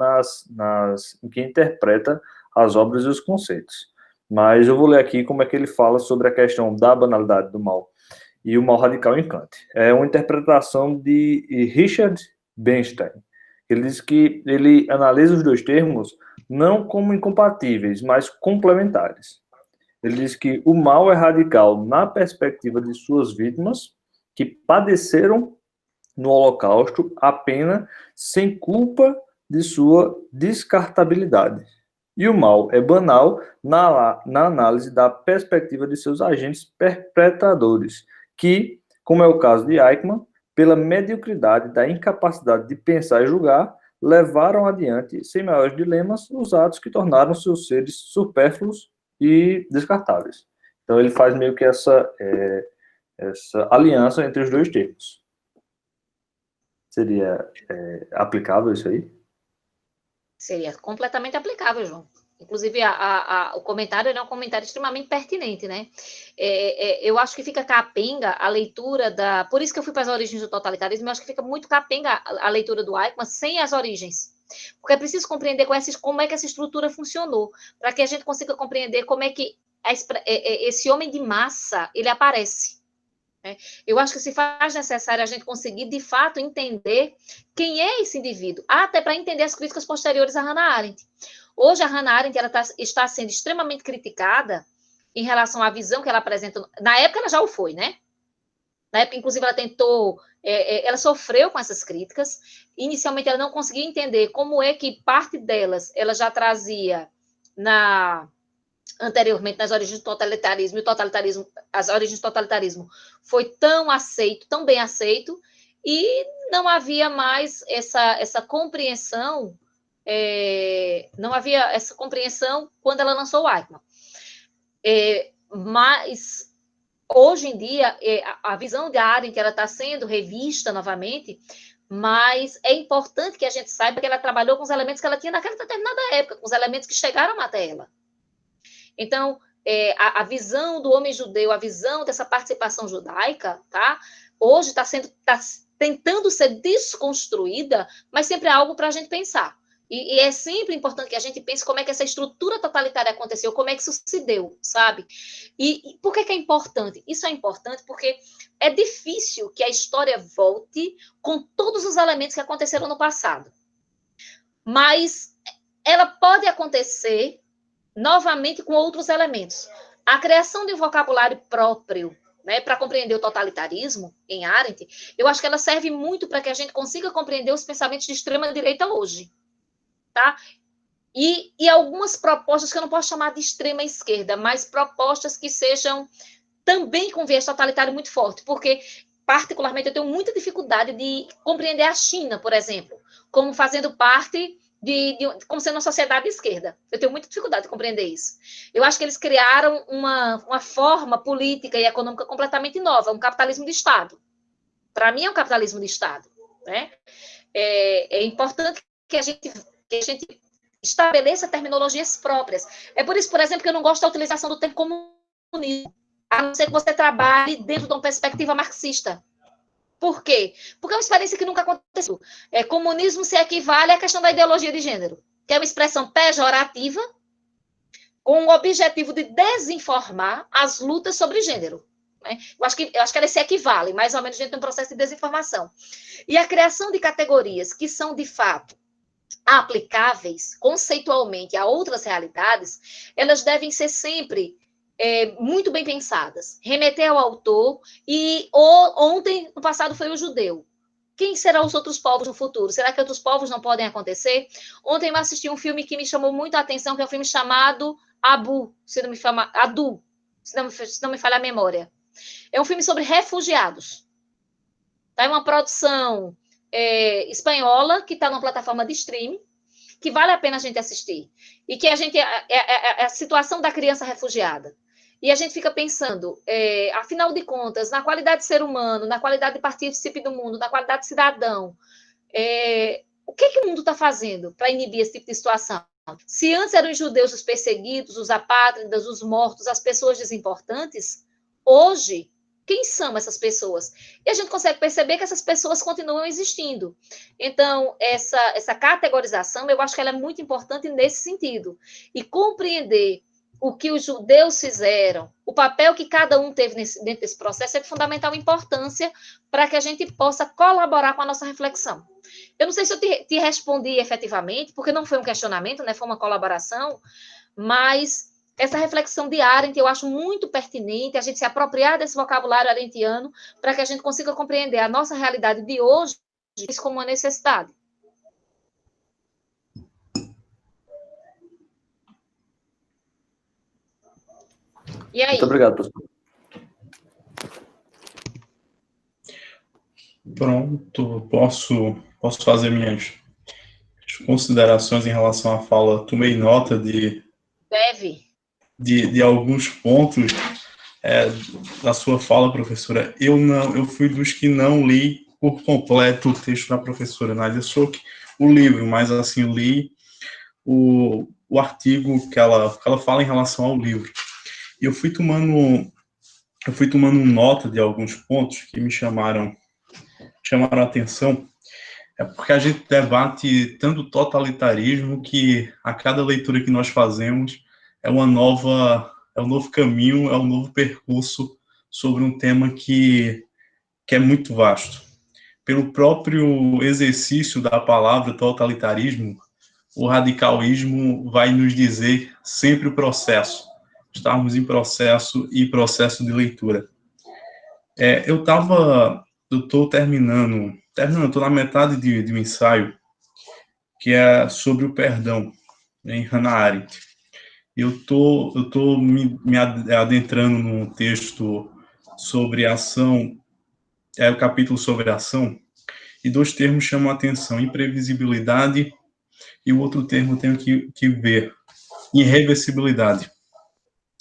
em que interpreta as obras e os conceitos. Mas eu vou ler aqui como é que ele fala sobre a questão da banalidade do mal e o mal radical em Kant. É uma interpretação de Richard Bernstein. Ele diz que ele analisa os dois termos não como incompatíveis, mas complementares. Ele diz que o mal é radical na perspectiva de suas vítimas que padeceram no Holocausto a pena sem culpa de sua descartabilidade. E o mal é banal na análise da perspectiva de seus agentes perpetradores, que, como é o caso de Eichmann, pela mediocridade da incapacidade de pensar e julgar, levaram adiante, sem maiores dilemas, os atos que tornaram seus seres supérfluos e descartáveis. Então ele faz meio que essa aliança entre os dois termos. Seria aplicável isso aí? Seria completamente aplicável, João. Inclusive, o comentário é um comentário extremamente pertinente, né? Eu acho que fica capenga a leitura da... Por isso que eu fui para as origens do totalitarismo, eu acho que fica muito capenga a leitura do Eichmann sem as origens. Porque é preciso compreender como é que essa estrutura funcionou, para que a gente consiga compreender como é que esse homem de massa, ele aparece. Eu acho que se faz necessário a gente conseguir, de fato, entender quem é esse indivíduo, até para entender as críticas posteriores a Hannah Arendt. Hoje, a Hannah Arendt está sendo extremamente criticada em relação à visão que ela apresenta. Na época, ela já o foi, né? Na época, inclusive, ela tentou... ela sofreu com essas críticas. Inicialmente, ela não conseguia entender como é que parte delas ela já trazia anteriormente nas origens do totalitarismo, e o totalitarismo, as origens do totalitarismo foi tão aceito, tão bem aceito, e não havia mais essa compreensão, não havia essa compreensão quando ela lançou o Eichmann. Mas hoje em dia a visão de Arendt ela está sendo revista novamente, mas é importante que a gente saiba que ela trabalhou com os elementos que ela tinha naquela determinada época, com os elementos que chegaram até ela. Então, a visão do homem judeu, a visão dessa participação judaica, tá? Hoje está tentando ser desconstruída, mas sempre é algo para a gente pensar. E é sempre importante que a gente pense como é que essa estrutura totalitária aconteceu, como é que isso se deu, sabe? E por que é importante? Isso é importante porque é difícil que a história volte com todos os elementos que aconteceram no passado. Mas ela pode acontecer novamente com outros elementos. A criação de um vocabulário próprio, né, para compreender o totalitarismo, em Arendt, eu acho que ela serve muito para que a gente consiga compreender os pensamentos de extrema-direita hoje. Tá? E algumas propostas que eu não posso chamar de extrema-esquerda, mas propostas que sejam também com viés totalitário muito forte, porque, particularmente, eu tenho muita dificuldade de compreender a China, por exemplo, como fazendo parte como sendo uma sociedade de esquerda. Eu tenho muita dificuldade de compreender isso. Eu acho que eles criaram uma forma política e econômica completamente nova, um capitalismo de Estado. Para mim, é um capitalismo de Estado. Né? É importante que a gente estabeleça terminologias próprias. É por isso, por exemplo, que eu não gosto da utilização do termo comunismo, a não ser que você trabalhe dentro de uma perspectiva marxista. Por quê? Porque é uma experiência que nunca aconteceu. Comunismo se equivale à questão da ideologia de gênero, que é uma expressão pejorativa com o objetivo de desinformar as lutas sobre gênero. Né? Eu acho que elas se equivalem, mais ou menos, dentro de um processo de desinformação. E a criação de categorias que são, de fato, aplicáveis conceitualmente a outras realidades, elas devem ser sempre muito bem pensadas. Remeter ao autor, e ontem, no passado, foi o judeu. Quem serão os outros povos no futuro? Será que outros povos não podem acontecer? Ontem eu assisti um filme que me chamou muito a atenção, que é um filme chamado Adu, se não me falha a memória. É um filme sobre refugiados. É uma produção espanhola, que está numa plataforma de streaming, que vale a pena a gente assistir. E que a situação da criança refugiada. E a gente fica pensando, afinal de contas, na qualidade de ser humano, na qualidade de partícipe do mundo, na qualidade de cidadão, o que o mundo está fazendo para inibir esse tipo de situação? Se antes eram os judeus os perseguidos, os apátridas, os mortos, as pessoas desimportantes, hoje, quem são essas pessoas? E a gente consegue perceber que essas pessoas continuam existindo. Então, essa categorização, eu acho que ela é muito importante nesse sentido. E compreender o que os judeus fizeram, o papel que cada um teve dentro desse processo é de fundamental importância para que a gente possa colaborar com a nossa reflexão. Eu não sei se eu te respondi efetivamente, porque não foi um questionamento, né? Foi uma colaboração, mas essa reflexão de Arendt eu acho muito pertinente, a gente se apropriar desse vocabulário arendtiano para que a gente consiga compreender a nossa realidade de hoje como uma necessidade. E aí? Muito obrigado, professor. Pronto, posso fazer minhas considerações em relação à fala. Tomei nota de alguns pontos da sua fala, professora. Eu fui dos que não li por completo o texto da professora Nádia Sock, o livro, mas assim, eu li o artigo que ela fala em relação ao livro. E eu fui tomando nota de alguns pontos que me chamaram a atenção, porque a gente debate tanto totalitarismo que a cada leitura que nós fazemos é um novo caminho, é um novo percurso sobre um tema que é muito vasto. Pelo próprio exercício da palavra totalitarismo, o radicalismo vai nos dizer sempre o processo, estarmos em processo e processo de leitura. Eu estou terminando, estou na metade de um ensaio que é sobre o perdão, em Hannah Arendt. Eu estou me adentrando num texto sobre ação, o capítulo sobre ação, e dois termos chamam a atenção: imprevisibilidade, e o outro termo eu tenho que ver, irreversibilidade.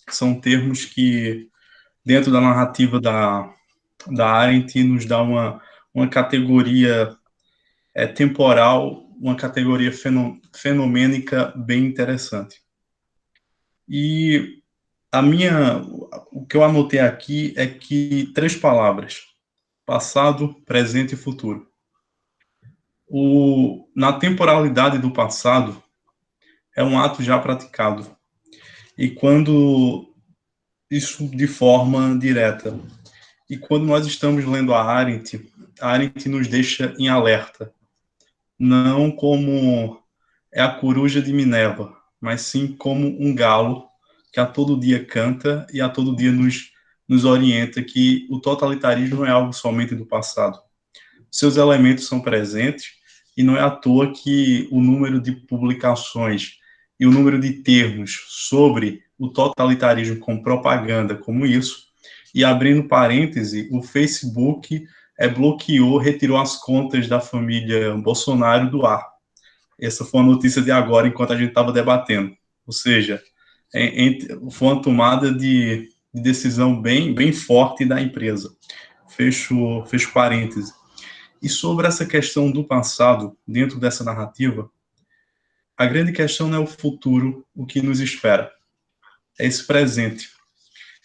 São termos que, dentro da narrativa da Arendt, nos dá uma categoria temporal, uma categoria fenomênica bem interessante. E o que eu anotei aqui é que 3 palavras: passado, presente e futuro. Na temporalidade do passado, é um ato já praticado. E quando isso de forma direta. E quando nós estamos lendo a Arendt nos deixa em alerta. Não como a coruja de Minerva, mas sim como um galo que a todo dia canta e a todo dia nos orienta que o totalitarismo não é algo somente do passado. Seus elementos são presentes e não é à toa que o número de publicações e o número de termos sobre o totalitarismo com propaganda como isso, e abrindo parêntese, o Facebook retirou as contas da família Bolsonaro do ar. Essa foi a notícia de agora, enquanto a gente estava debatendo. Ou seja, foi uma tomada de decisão bem forte da empresa. Fecho parêntese. E sobre essa questão do passado, dentro dessa narrativa, a grande questão não é o futuro, o que nos espera. É esse presente.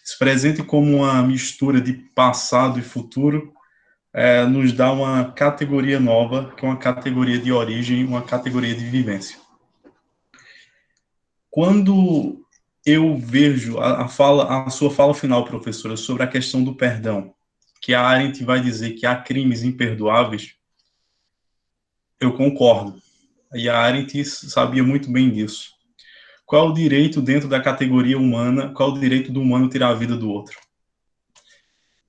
Esse presente como uma mistura de passado e futuro, nos dá uma categoria nova, que é uma categoria de origem, uma categoria de vivência. Quando eu vejo a sua fala final, professora, sobre a questão do perdão, que a Arendt vai dizer que há crimes imperdoáveis, eu concordo. E a Arendt sabia muito bem disso. Qual é o direito dentro da categoria humana, qual é o direito do humano tirar a vida do outro?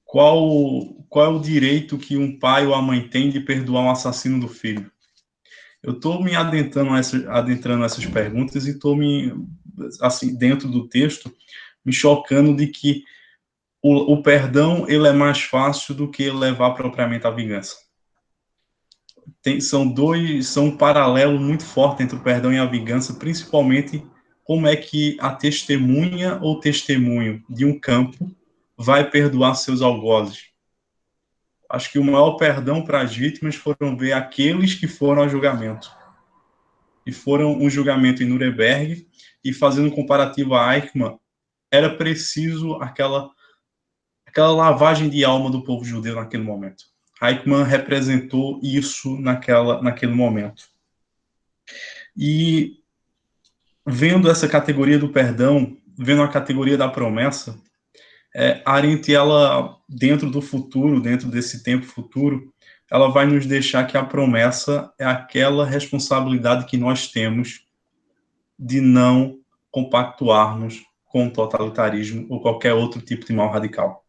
Qual é o direito que um pai ou a mãe tem de perdoar um assassino do filho? Eu estou me adentrando nessas perguntas e estou assim, dentro do texto, me chocando de que o perdão ele é mais fácil do que levar propriamente à vingança. São um paralelo muito forte entre o perdão e a vingança, principalmente como é que a testemunha ou testemunho de um campo vai perdoar seus algozes. Acho que o maior perdão para as vítimas foram ver aqueles que foram ao julgamento. E foram um julgamento em Nuremberg, e fazendo um comparativo a Eichmann, era preciso aquela lavagem de alma do povo judeu naquele momento. Eichmann representou isso naquele momento. E vendo essa categoria do perdão, vendo a categoria da promessa, Arendt, ela, dentro do futuro, dentro desse tempo futuro, ela vai nos deixar que a promessa é aquela responsabilidade que nós temos de não compactuarmos com o totalitarismo ou qualquer outro tipo de mal radical.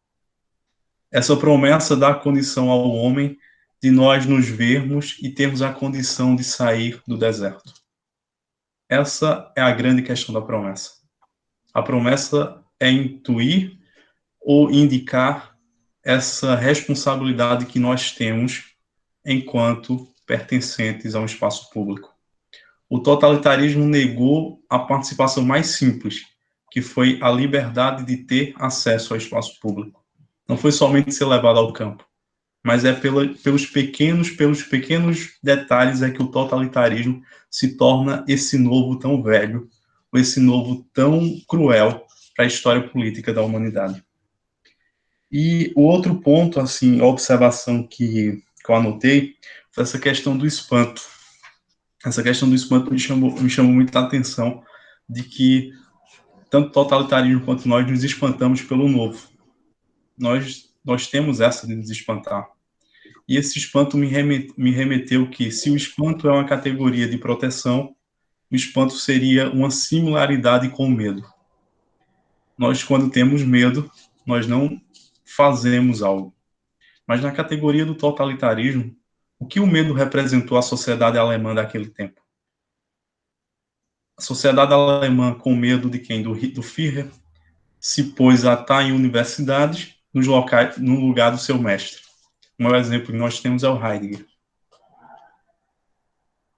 Essa promessa dá condição ao homem de nós nos vermos e termos a condição de sair do deserto. Essa é a grande questão da promessa. A promessa é intuir ou indicar essa responsabilidade que nós temos enquanto pertencentes a um espaço público. O totalitarismo negou a participação mais simples, que foi a liberdade de ter acesso ao espaço público. Não foi somente ser levado ao campo, mas pelos pequenos detalhes é que o totalitarismo se torna esse novo tão velho, ou esse novo tão cruel para a história política da humanidade. E o outro ponto, assim, a observação que eu anotei, foi essa questão do espanto. Essa questão do espanto me chamou muita atenção, de que tanto o totalitarismo quanto nós nos espantamos pelo novo. Nós temos essa de nos espantar. E esse espanto me remeteu que, se o espanto é uma categoria de proteção, o espanto seria uma similaridade com o medo. Nós, quando temos medo, nós não fazemos algo. Mas na categoria do totalitarismo, o que o medo representou à sociedade alemã daquele tempo? A sociedade alemã, com medo de quem? Do Führer, se pôs a estar em universidades no lugar do seu mestre. O maior exemplo que nós temos é o Heidegger.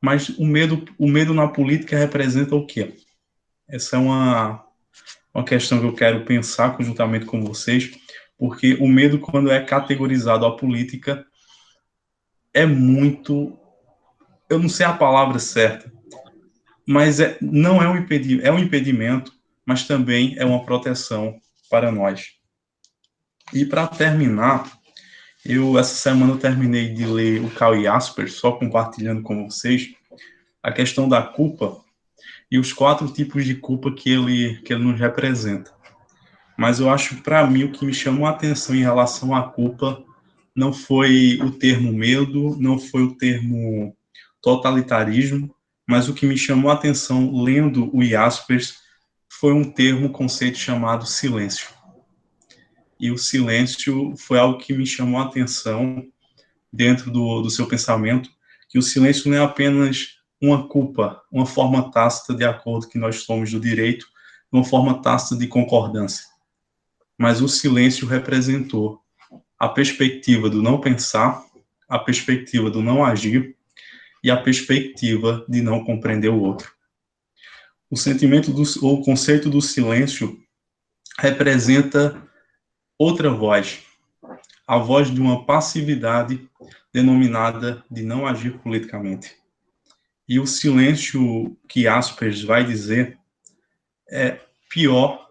Mas o medo na política representa o quê? Essa é uma questão que eu quero pensar conjuntamente com vocês, porque o medo, quando é categorizado à política, é muito... Eu não sei a palavra certa, mas não é um impedimento, mas também é uma proteção para nós. E para terminar, essa semana eu terminei de ler o Karl Jaspers, só compartilhando com vocês, a questão da culpa e os 4 tipos de culpa que ele nos representa. Mas eu acho, para mim, o que me chamou a atenção em relação à culpa não foi o termo medo, não foi o termo totalitarismo, mas o que me chamou a atenção lendo o Jaspers foi um conceito chamado silêncio. E o silêncio foi algo que me chamou a atenção dentro do seu pensamento, que o silêncio não é apenas uma culpa, uma forma tácita de acordo que nós somos do direito, uma forma tácita de concordância. Mas o silêncio representou a perspectiva do não pensar, a perspectiva do não agir e a perspectiva de não compreender o outro. O conceito do silêncio representa outra voz, a voz de uma passividade denominada de não agir politicamente. E o silêncio que Jaspers vai dizer é pior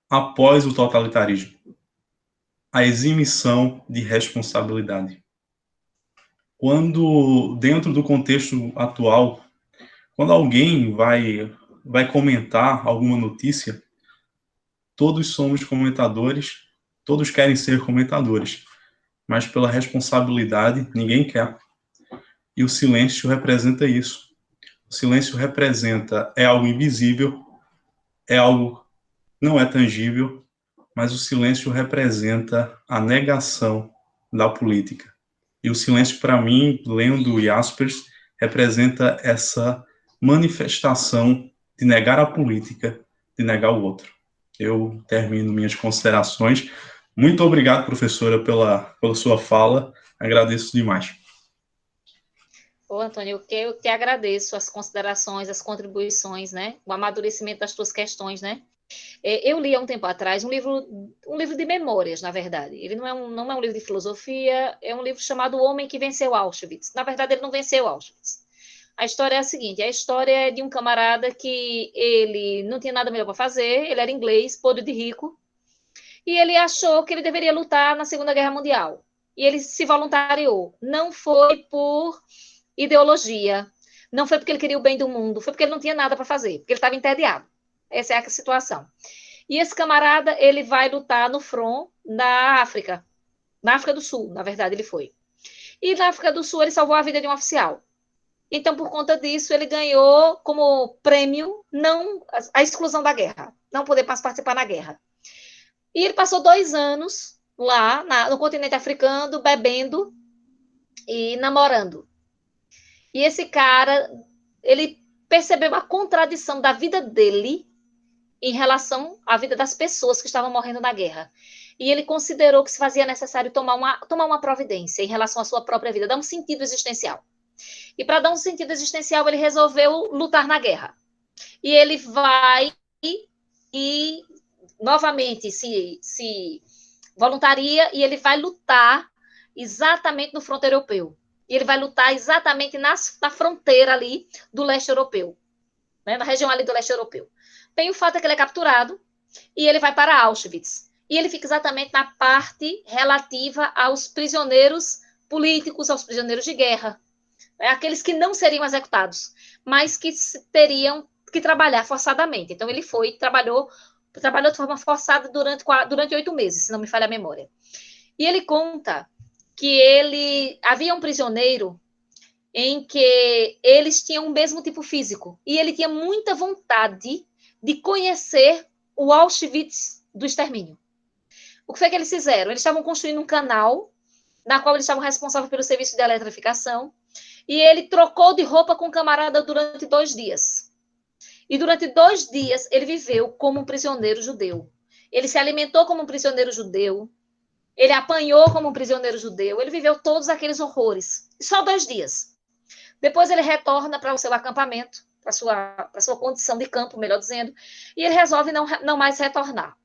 após o totalitarismo. a eximição de responsabilidade. Quando, dentro do contexto atual, quando alguém vai comentar alguma notícia, todos somos comentadores, todos querem ser comentadores, mas pela responsabilidade, ninguém quer. E o silêncio representa isso. O silêncio representa, é algo invisível, é algo não é tangível, mas o silêncio representa a negação da política. E o silêncio, para mim, lendo Jaspers, representa essa manifestação de negar a política, de negar o outro. Eu termino minhas considerações. Muito obrigado, professora, pela sua fala. Agradeço demais. Ô, Antônio, eu que agradeço as considerações, as contribuições, né? O amadurecimento das tuas questões, né? Eu li há um tempo atrás um livro de memórias, na verdade. Ele não é um livro de filosofia, é um livro chamado O Homem que Venceu Auschwitz. Na verdade, ele não venceu Auschwitz. A história é a seguinte, a história é de um camarada que ele não tinha nada melhor para fazer, ele era inglês, podre de rico, e ele achou que ele deveria lutar na Segunda Guerra Mundial. E ele se voluntariou. Não foi por ideologia, não foi porque ele queria o bem do mundo, foi porque ele não tinha nada para fazer, porque ele estava entediado. Essa é a situação. E esse camarada, ele vai lutar no front da África, na África do Sul, na verdade, ele foi. E na África do Sul, ele salvou a vida de um oficial. Então, por conta disso, ele ganhou como prêmio não a exclusão da guerra, não poder mais participar na guerra. E ele passou 2 anos lá no continente africano, bebendo e namorando. E esse cara, ele percebeu a contradição da vida dele em relação à vida das pessoas que estavam morrendo na guerra. E ele considerou que se fazia necessário tomar uma providência em relação à sua própria vida, dar um sentido existencial. E para dar um sentido existencial, ele resolveu lutar na guerra. E ele vai e novamente se voluntaria e ele vai lutar exatamente no fronte europeu. E ele vai lutar exatamente na fronteira ali do leste europeu, né, na região ali do leste europeu. Bem, o fato é que ele é capturado e ele vai para Auschwitz. E ele fica exatamente na parte relativa aos prisioneiros políticos, aos prisioneiros de guerra, aqueles que não seriam executados, mas que teriam que trabalhar forçadamente. Então, ele trabalhou de forma forçada durante 8 meses, se não me falha a memória. E ele conta que havia um prisioneiro em que eles tinham o mesmo tipo físico, e ele tinha muita vontade de conhecer o Auschwitz do extermínio. O que foi que eles fizeram? Eles estavam construindo um canal, na qual eles estavam responsáveis pelo serviço de eletrificação, e ele trocou de roupa com o camarada durante 2 dias. E durante 2 dias, ele viveu como um prisioneiro judeu. Ele se alimentou como um prisioneiro judeu, ele apanhou como um prisioneiro judeu, ele viveu todos aqueles horrores. E só 2 dias. Depois ele retorna para o seu acampamento, para a sua condição de campo, melhor dizendo, e ele resolve não mais retornar.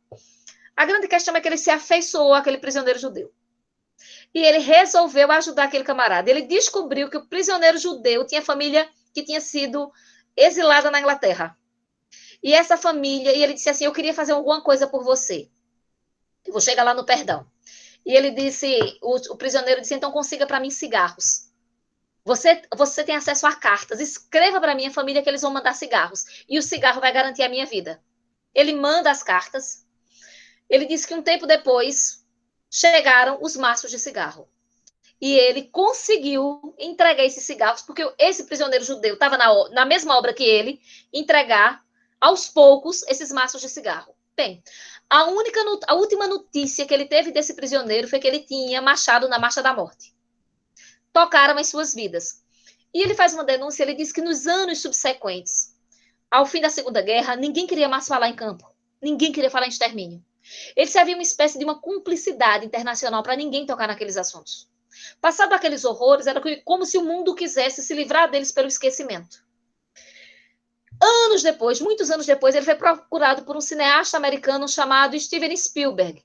A grande questão é que ele se afeiçoou àquele prisioneiro judeu. E ele resolveu ajudar aquele camarada. Ele descobriu que o prisioneiro judeu tinha família que tinha sido exilada na Inglaterra. E essa família, e ele disse assim, eu queria fazer alguma coisa por você. Eu vou chegar lá no perdão. E ele disse, o prisioneiro disse, então consiga para mim cigarros. Você tem acesso a cartas, escreva para minha família que eles vão mandar cigarros. E o cigarro vai garantir a minha vida. Ele manda as cartas. Ele disse que um tempo depois chegaram os maços de cigarro. E ele conseguiu entregar esses cigarros, porque esse prisioneiro judeu estava na mesma obra que ele, entregar aos poucos esses maços de cigarro. Bem, a última notícia que ele teve desse prisioneiro foi que ele tinha marchado na Marcha da Morte. Tocaram as suas vidas. E ele faz uma denúncia, ele diz que nos anos subsequentes, ao fim da Segunda Guerra, ninguém queria mais falar em campo. Ninguém queria falar em extermínio. Eles haviam uma espécie de uma cumplicidade internacional para ninguém tocar naqueles assuntos. Passado aqueles horrores, era como se o mundo quisesse se livrar deles pelo esquecimento. Anos depois, muitos anos depois, ele foi procurado por um cineasta americano chamado Steven Spielberg,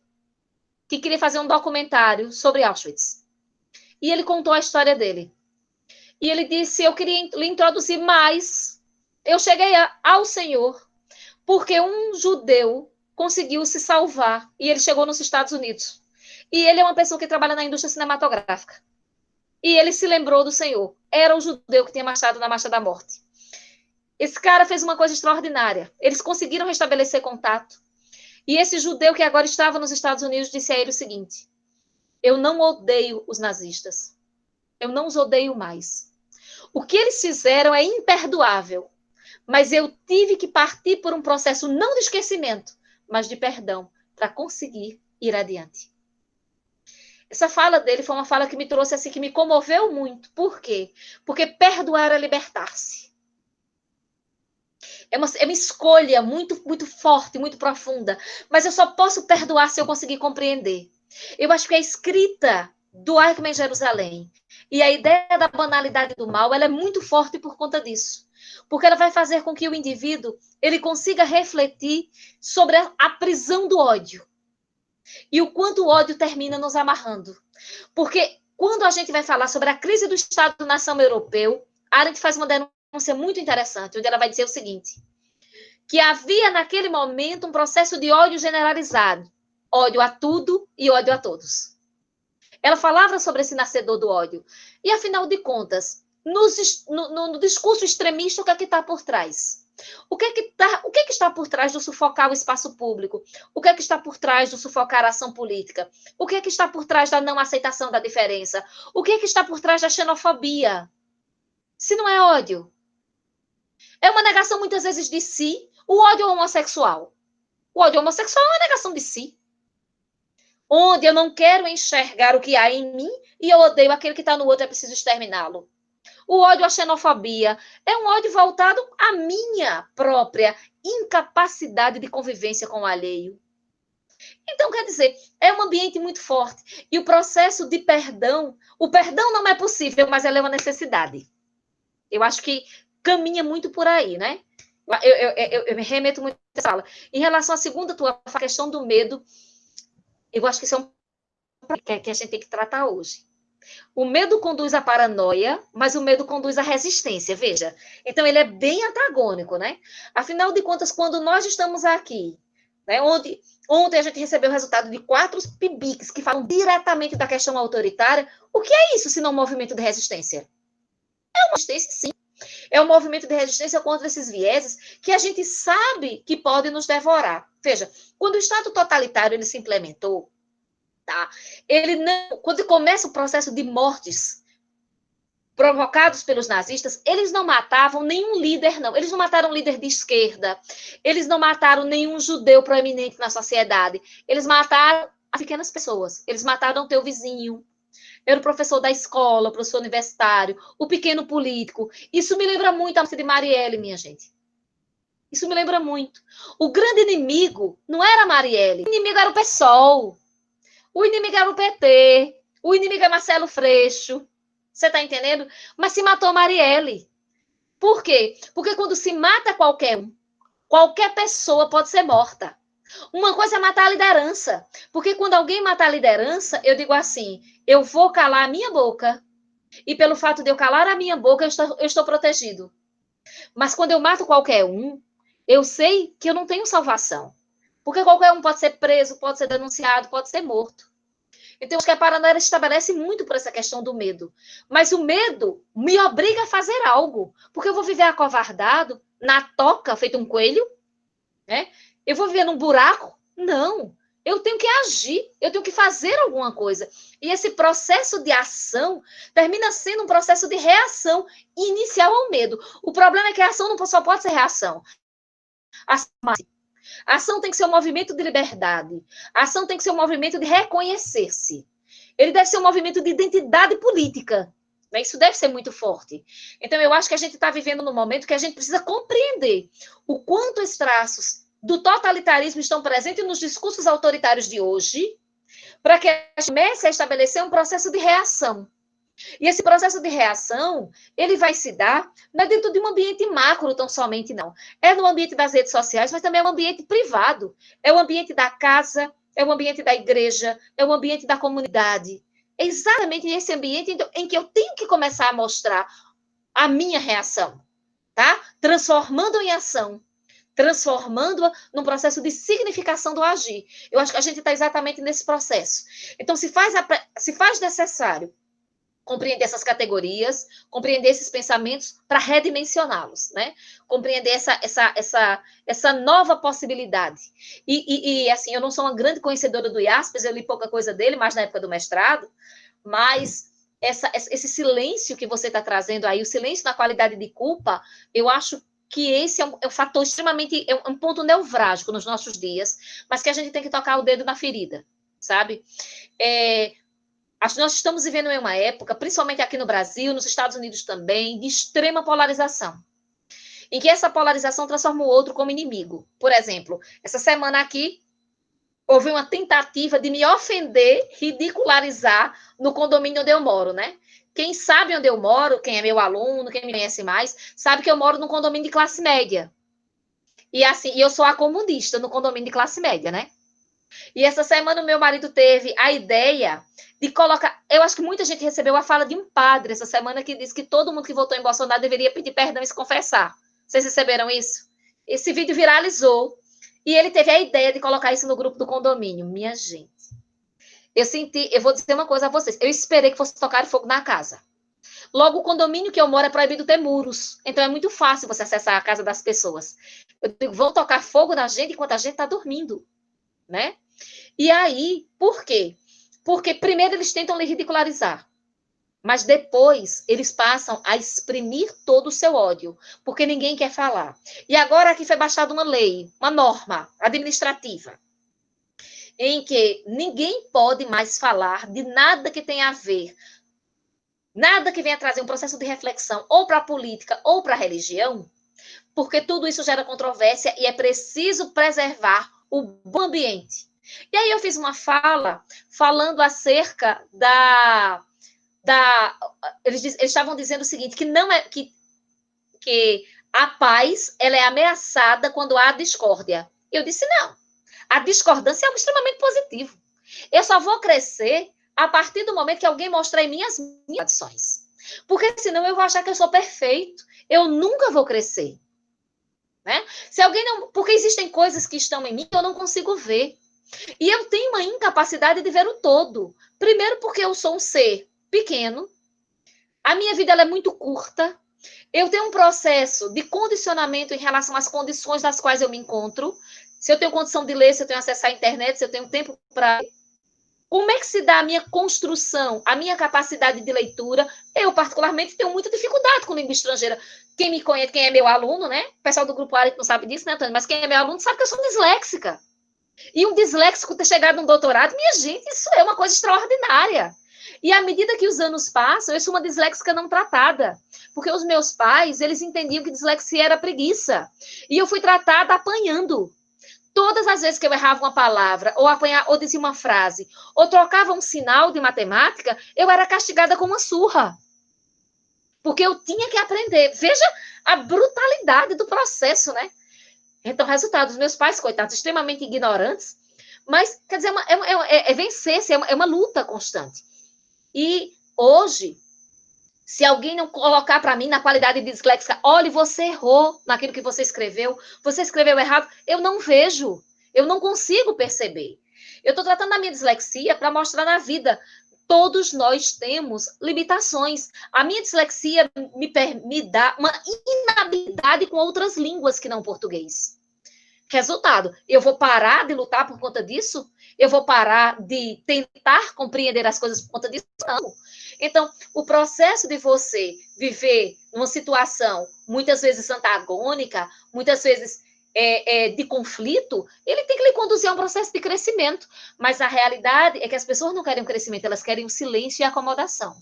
que queria fazer um documentário sobre Auschwitz. E ele contou a história dele. E ele disse, eu queria lhe introduzir mais. Eu cheguei ao Senhor porque um judeu conseguiu se salvar e ele chegou nos Estados Unidos. E ele é uma pessoa que trabalha na indústria cinematográfica. E ele se lembrou do Senhor. Era o judeu que tinha marchado na Marcha da Morte. Esse cara fez uma coisa extraordinária. Eles conseguiram restabelecer contato. E esse judeu que agora estava nos Estados Unidos disse a ele o seguinte: eu não odeio os nazistas. Eu não os odeio mais. O que eles fizeram é imperdoável. Mas eu tive que partir por um processo não de esquecimento, mas de perdão, para conseguir ir adiante. Essa fala dele foi uma fala que me trouxe assim, que me comoveu muito. Por quê? Porque perdoar é libertar-se. É uma escolha muito, muito forte, muito profunda. Mas eu só posso perdoar se eu conseguir compreender. Eu acho que a escrita do Eichmann em Jerusalém e a ideia da banalidade do mal, ela é muito forte por conta disso. Porque ela vai fazer com que o indivíduo ele consiga refletir sobre a prisão do ódio. E o quanto o ódio termina nos amarrando. Porque quando a gente vai falar sobre a crise do Estado-nação europeu, a Arendt faz uma denúncia muito interessante, onde ela vai dizer o seguinte: que havia naquele momento um processo de ódio generalizado. Ódio a tudo e ódio a todos. Ela falava sobre esse nascedor do ódio. E, afinal de contas, no discurso extremista, o que é que está por trás? O que é que está por trás do sufocar o espaço público? O que é que está por trás do sufocar a ação política? O que é que está por trás da não aceitação da diferença? O que é que está por trás da xenofobia? Se não é ódio. É uma negação, muitas vezes, de si. O ódio homossexual. O ódio homossexual é uma negação de si. Onde eu não quero enxergar o que há em mim e eu odeio aquele que está no outro, é preciso exterminá-lo. O ódio à xenofobia é um ódio voltado à minha própria incapacidade de convivência com o alheio. Então, quer dizer, é um ambiente muito forte. E o processo de perdão, o perdão não é possível, mas ela é uma necessidade. Eu acho que caminha muito por aí, né? Eu me remeto muito a essa fala. Em relação à segunda tua questão do medo, eu acho que isso é um que a gente tem que tratar hoje. O medo conduz à paranoia, mas o medo conduz à resistência, veja. Então, ele é bem antagônico, né? Afinal de contas, quando nós estamos aqui, né, ontem a gente recebeu o resultado de 4 PIBICs que falam diretamente da questão autoritária, o que é isso, se não um movimento de resistência? É uma resistência, sim. É um movimento de resistência contra esses vieses que a gente sabe que podem nos devorar. Veja, quando o Estado totalitário ele se implementou, tá? Ele não, quando começa o processo de mortes provocados pelos nazistas, eles não matavam nenhum líder, não. Eles não mataram líder de esquerda, eles não mataram nenhum judeu proeminente na sociedade, eles mataram as pequenas pessoas, eles mataram o teu vizinho, era o professor da escola, o professor universitário, o pequeno político. Isso me lembra muito a morte de Marielle, minha gente. Isso me lembra muito. O grande inimigo não era Marielle, o inimigo era o PSOL. O inimigo era o PT, o inimigo é Marcelo Freixo, você está entendendo? Mas se matou Marielle. Por quê? Porque quando se mata qualquer pessoa pode ser morta. Uma coisa é matar a liderança, porque quando alguém mata a liderança, eu digo assim, eu vou calar a minha boca, e pelo fato de eu calar a minha boca, eu estou protegido. Mas quando eu mato qualquer um, eu sei que eu não tenho salvação. Porque qualquer um pode ser preso, pode ser denunciado, pode ser morto. Então, acho que a paranoia estabelece muito por essa questão do medo. Mas o medo me obriga a fazer algo. Porque eu vou viver acovardado, na toca, feito um coelho, né? Eu vou viver num buraco? Não. Eu tenho que agir, eu tenho que fazer alguma coisa. E esse processo de ação termina sendo um processo de reação inicial ao medo. O problema é que a ação não só pode ser reação. A ação tem que ser um movimento de liberdade. A ação tem que ser um movimento de reconhecer-se. Ele deve ser um movimento de identidade política. Né? Isso deve ser muito forte. Então, eu acho que a gente está vivendo num momento que a gente precisa compreender o quanto os traços do totalitarismo estão presentes nos discursos autoritários de hoje, para que a gente comece a estabelecer um processo de reação. E esse processo de reação, ele vai se dar não é dentro de um ambiente macro tão somente, não. É no ambiente das redes sociais, mas também é um ambiente privado. É o ambiente da casa, é o ambiente da igreja, é o ambiente da comunidade. É exatamente esse ambiente em que eu tenho que começar a mostrar a minha reação, tá? Transformando em ação, transformando-a num processo de significação do agir. Eu acho que a gente está exatamente nesse processo. Então, se faz necessário compreender essas categorias, compreender esses pensamentos para redimensioná-los, né? Compreender essa nova possibilidade. E, assim, eu não sou uma grande conhecedora do Jaspers, eu li pouca coisa dele, mais na época do mestrado, mas esse silêncio que você está trazendo aí, o silêncio na qualidade de culpa, eu acho que esse é um fator extremamente, é um ponto nevrálgico nos nossos dias, mas que a gente tem que tocar o dedo na ferida, sabe? Nós estamos vivendo em uma época, principalmente aqui no Brasil, nos Estados Unidos também, de extrema polarização, em que essa polarização transforma o outro como inimigo. Por exemplo, essa semana aqui, houve uma tentativa de me ofender, ridicularizar no condomínio onde eu moro, né? Quem sabe onde eu moro, quem é meu aluno, quem me conhece mais, sabe que eu moro num condomínio de classe média. E assim, eu sou a comunista no condomínio de classe média, né? E essa semana o meu marido teve a ideia de colocar... Eu acho que muita gente recebeu a fala de um padre essa semana que disse que todo mundo que votou em Bolsonaro deveria pedir perdão e se confessar. Vocês receberam isso? Esse vídeo viralizou e ele teve a ideia de colocar isso no grupo do condomínio. Minha gente, eu vou dizer uma coisa a vocês, eu esperei que fosse tocar fogo na casa. Logo, o condomínio que eu moro é proibido ter muros, então é muito fácil você acessar a casa das pessoas. Eu digo, vão tocar fogo na gente enquanto a gente está dormindo, né? E aí, por quê? Porque primeiro eles tentam lhe ridicularizar, mas depois eles passam a exprimir todo o seu ódio, porque ninguém quer falar. E agora aqui foi baixada uma lei, uma norma administrativa, em que ninguém pode mais falar de nada que tenha a ver, nada que venha trazer um processo de reflexão ou para a política ou para a religião, porque tudo isso gera controvérsia e é preciso preservar o bom ambiente. E aí eu fiz uma fala falando acerca eles estavam dizendo o seguinte, que não é que a paz ela é ameaçada quando há discórdia. Eu disse não. A discordância é algo extremamente positivo. Eu só vou crescer a partir do momento que alguém mostrar em mim as minhas condições. Porque senão eu vou achar que eu sou perfeito. Eu nunca vou crescer. Né? Se alguém não... Porque existem coisas que estão em mim que eu não consigo ver. E eu tenho uma incapacidade de ver o todo. Primeiro porque eu sou um ser pequeno. A minha vida ela é muito curta. Eu tenho um processo de condicionamento em relação às condições nas quais eu me encontro. Se eu tenho condição de ler, se eu tenho acesso à internet, se eu tenho tempo para... Como é que se dá a minha construção, a minha capacidade de leitura? Eu, particularmente, tenho muita dificuldade com língua estrangeira. Quem me conhece, quem é meu aluno, né? O pessoal do Grupo Arendt não sabe disso, né, Antônio? Mas quem é meu aluno sabe que eu sou disléxica. E um disléxico ter chegado num doutorado, minha gente, isso é uma coisa extraordinária. E à medida que os anos passam, eu sou uma disléxica não tratada. Porque os meus pais, eles entendiam que dislexia era preguiça. E eu fui tratada apanhando. Todas as vezes que eu errava uma palavra, ou dizia uma frase, ou trocava um sinal de matemática, eu era castigada com uma surra. Porque eu tinha que aprender. Veja a brutalidade do processo, né? Então, resultado, os meus pais, coitados, extremamente ignorantes, mas, quer dizer, é vencer-se, é uma luta constante. E hoje, se alguém não colocar para mim na qualidade de disléxica, olha, você errou naquilo que você escreveu errado, eu não vejo, eu não consigo perceber. Eu estou tratando a minha dislexia para mostrar na vida. Todos nós temos limitações. A minha dislexia me dá uma inabilidade com outras línguas que não o português. Resultado, eu vou parar de lutar por conta disso? Eu vou parar de tentar compreender as coisas por conta disso? Não. Então, o processo de você viver numa situação muitas vezes antagônica, muitas vezes de conflito, ele tem que lhe conduzir a um processo de crescimento. Mas a realidade é que as pessoas não querem um crescimento, elas querem o silêncio e a acomodação.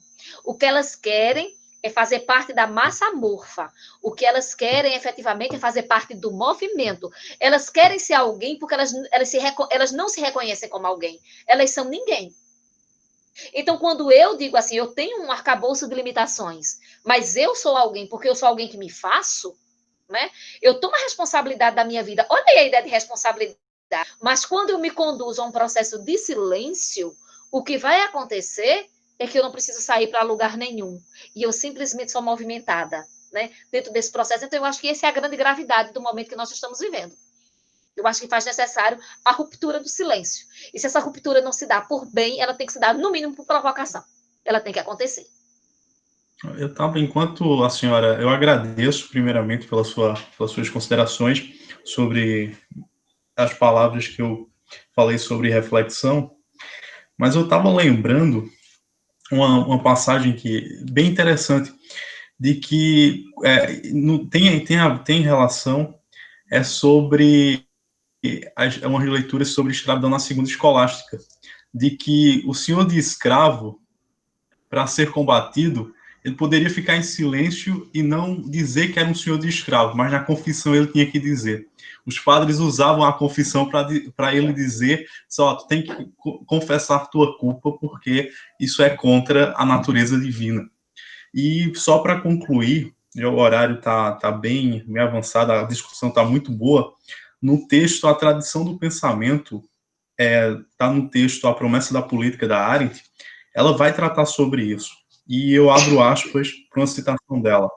O que elas querem é fazer parte da massa amorfa. O que elas querem, efetivamente, é fazer parte do movimento. Elas querem ser alguém porque elas não se reconhecem como alguém. Elas são ninguém. Então, quando eu digo assim, eu tenho um arcabouço de limitações, mas eu sou alguém porque eu sou alguém que me faço, né? Eu tomo a responsabilidade da minha vida. Olha aí a ideia de responsabilidade. Mas quando eu me conduzo a um processo de silêncio, o que vai acontecer é que eu não preciso sair para lugar nenhum. E eu simplesmente sou movimentada. né, dentro desse processo. Então, eu acho que essa é a grande gravidade do momento que nós estamos vivendo. Eu acho que faz necessário a ruptura do silêncio. E se essa ruptura não se dá por bem, ela tem que se dar, no mínimo, por provocação. Ela tem que acontecer. Enquanto a senhora, eu agradeço primeiramente pelas suas considerações sobre as palavras que eu falei sobre reflexão, mas eu estava lembrando uma passagem bem interessante, de que tem relação, sobre uma leitura sobre escravidão na segunda escolástica, de que o senhor de escravo, para ser combatido, ele poderia ficar em silêncio e não dizer que era um senhor de escravo, mas na confissão ele tinha que dizer. Os padres usavam a confissão para ele dizer, só, tu tem que confessar tua culpa, porque isso é contra a natureza divina. E só para concluir, o horário está bem avançado, a discussão está muito boa. No texto, a tradição do pensamento, está no texto A Promessa da Política, da Arendt, ela vai tratar sobre isso. E eu abro aspas para uma citação dela.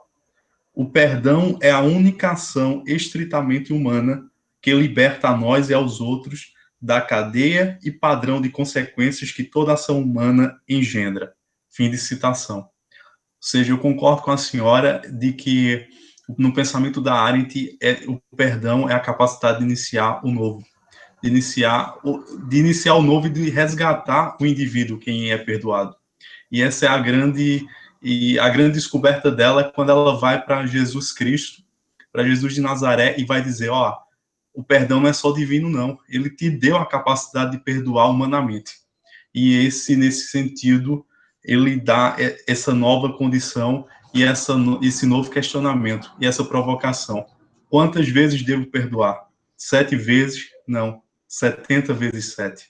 O perdão é a única ação estritamente humana que liberta a nós e aos outros da cadeia e padrão de consequências que toda ação humana engendra. Fim de citação. Ou seja, eu concordo com a senhora de que no pensamento da Arendt, o perdão é a capacidade de iniciar o novo. De iniciar o novo e de resgatar o indivíduo, quem é perdoado. E essa é a grande descoberta dela é quando ela vai para Jesus Cristo, para Jesus de Nazaré, e vai dizer, o perdão não é só divino, não. Ele te deu a capacidade de perdoar humanamente. E nesse sentido, ele dá essa nova condição e esse novo questionamento e essa provocação. Quantas vezes devo perdoar? 7 vezes? Não. 70 vezes 7.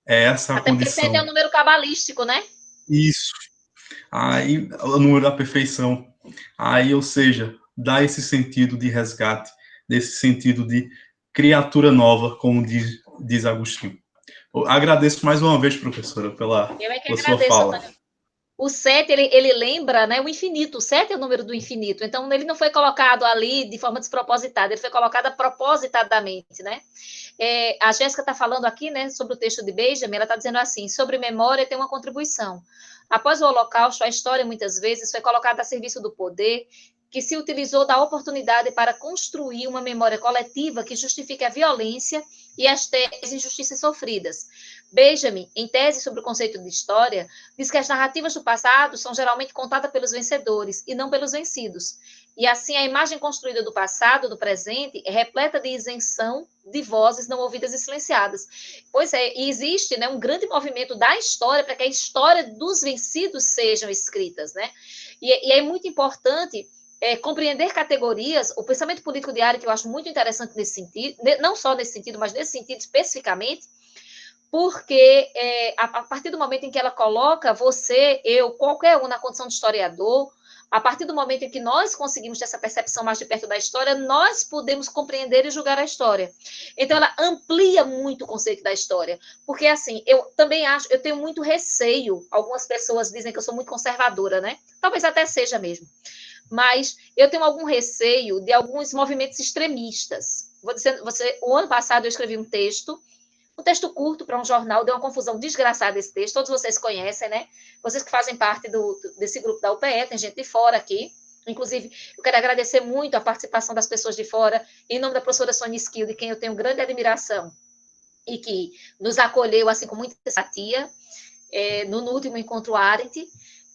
É essa a condição. Até porque 7 é um número cabalístico, né? Isso. Aí, o número da perfeição. Aí, ou seja, dá esse sentido de resgate, desse sentido de criatura nova, como diz Agostinho. Eu agradeço mais uma vez, professora, pela sua fala. Antônio. O 7, ele lembra, né, o infinito. O 7 é o número do infinito. Então, ele não foi colocado ali de forma despropositada, ele foi colocado propositadamente, né? A Jéssica está falando aqui, né, sobre o texto de Benjamin, ela está dizendo assim, sobre memória tem uma contribuição. Após o Holocausto, a história, muitas vezes, foi colocada a serviço do poder, que se utilizou da oportunidade para construir uma memória coletiva que justifique a violência e as injustiças sofridas. Benjamin, em tese sobre o conceito de história, diz que as narrativas do passado são geralmente contadas pelos vencedores e não pelos vencidos. E assim, a imagem construída do passado, do presente, é repleta de isenção de vozes não ouvidas e silenciadas. Pois é, e existe, né, um grande movimento da história para que a história dos vencidos sejam escritas, né? E é muito importante compreender categorias. O pensamento político diário, que eu acho muito interessante nesse sentido, não só nesse sentido, mas nesse sentido especificamente, porque a partir do momento em que ela coloca você, eu, qualquer um na condição de historiador, a partir do momento em que nós conseguimos ter essa percepção mais de perto da história, nós podemos compreender e julgar a história. Então, ela amplia muito o conceito da história, porque, assim, eu também eu tenho muito receio, algumas pessoas dizem que eu sou muito conservadora, né? Talvez até seja mesmo, mas eu tenho algum receio de alguns movimentos extremistas. Vou dizer, o ano passado eu escrevi um texto curto para um jornal, deu uma confusão desgraçada esse texto, todos vocês conhecem, né? Vocês que fazem parte desse grupo da UPE, tem gente de fora aqui, inclusive eu quero agradecer muito a participação das pessoas de fora, em nome da professora Sônia Skill, de quem eu tenho grande admiração, e que nos acolheu assim com muita simpatia, no último encontro Arendt,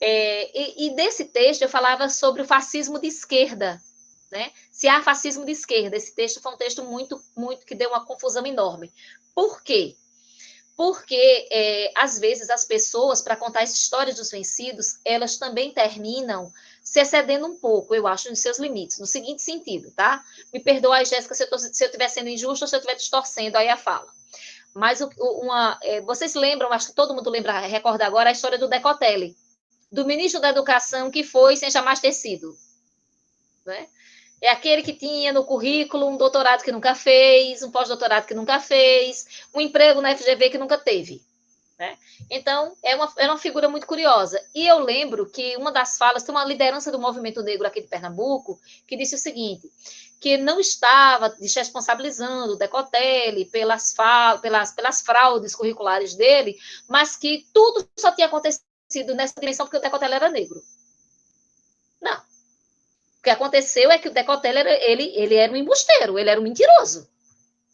e desse texto eu falava sobre o fascismo de esquerda, né? Se há fascismo de esquerda, esse texto foi um texto muito, muito que deu uma confusão enorme. Por quê? Porque, às vezes, as pessoas, para contar essa história dos vencidos, elas também terminam se excedendo um pouco, eu acho, nos seus limites, no seguinte sentido, tá? Me perdoa, Jéssica, se eu estiver sendo injusta ou se eu estiver distorcendo aí a fala. Mas vocês lembram, acho que todo mundo recorda agora, a história do Decotelli, do ministro da Educação que foi sem jamais ter sido, né? É aquele que tinha no currículo um doutorado que nunca fez, um pós-doutorado que nunca fez, um emprego na FGV que nunca teve, né? Então, é uma figura muito curiosa. E eu lembro que uma das falas, tem uma liderança do movimento negro aqui de Pernambuco, que disse o seguinte, que não estava desresponsabilizando o Decotelli pelas fraudes curriculares dele, mas que tudo só tinha acontecido nessa dimensão porque o Decotelli era negro. Não. O que aconteceu é que o Decotelli ele era um embusteiro, ele era um mentiroso.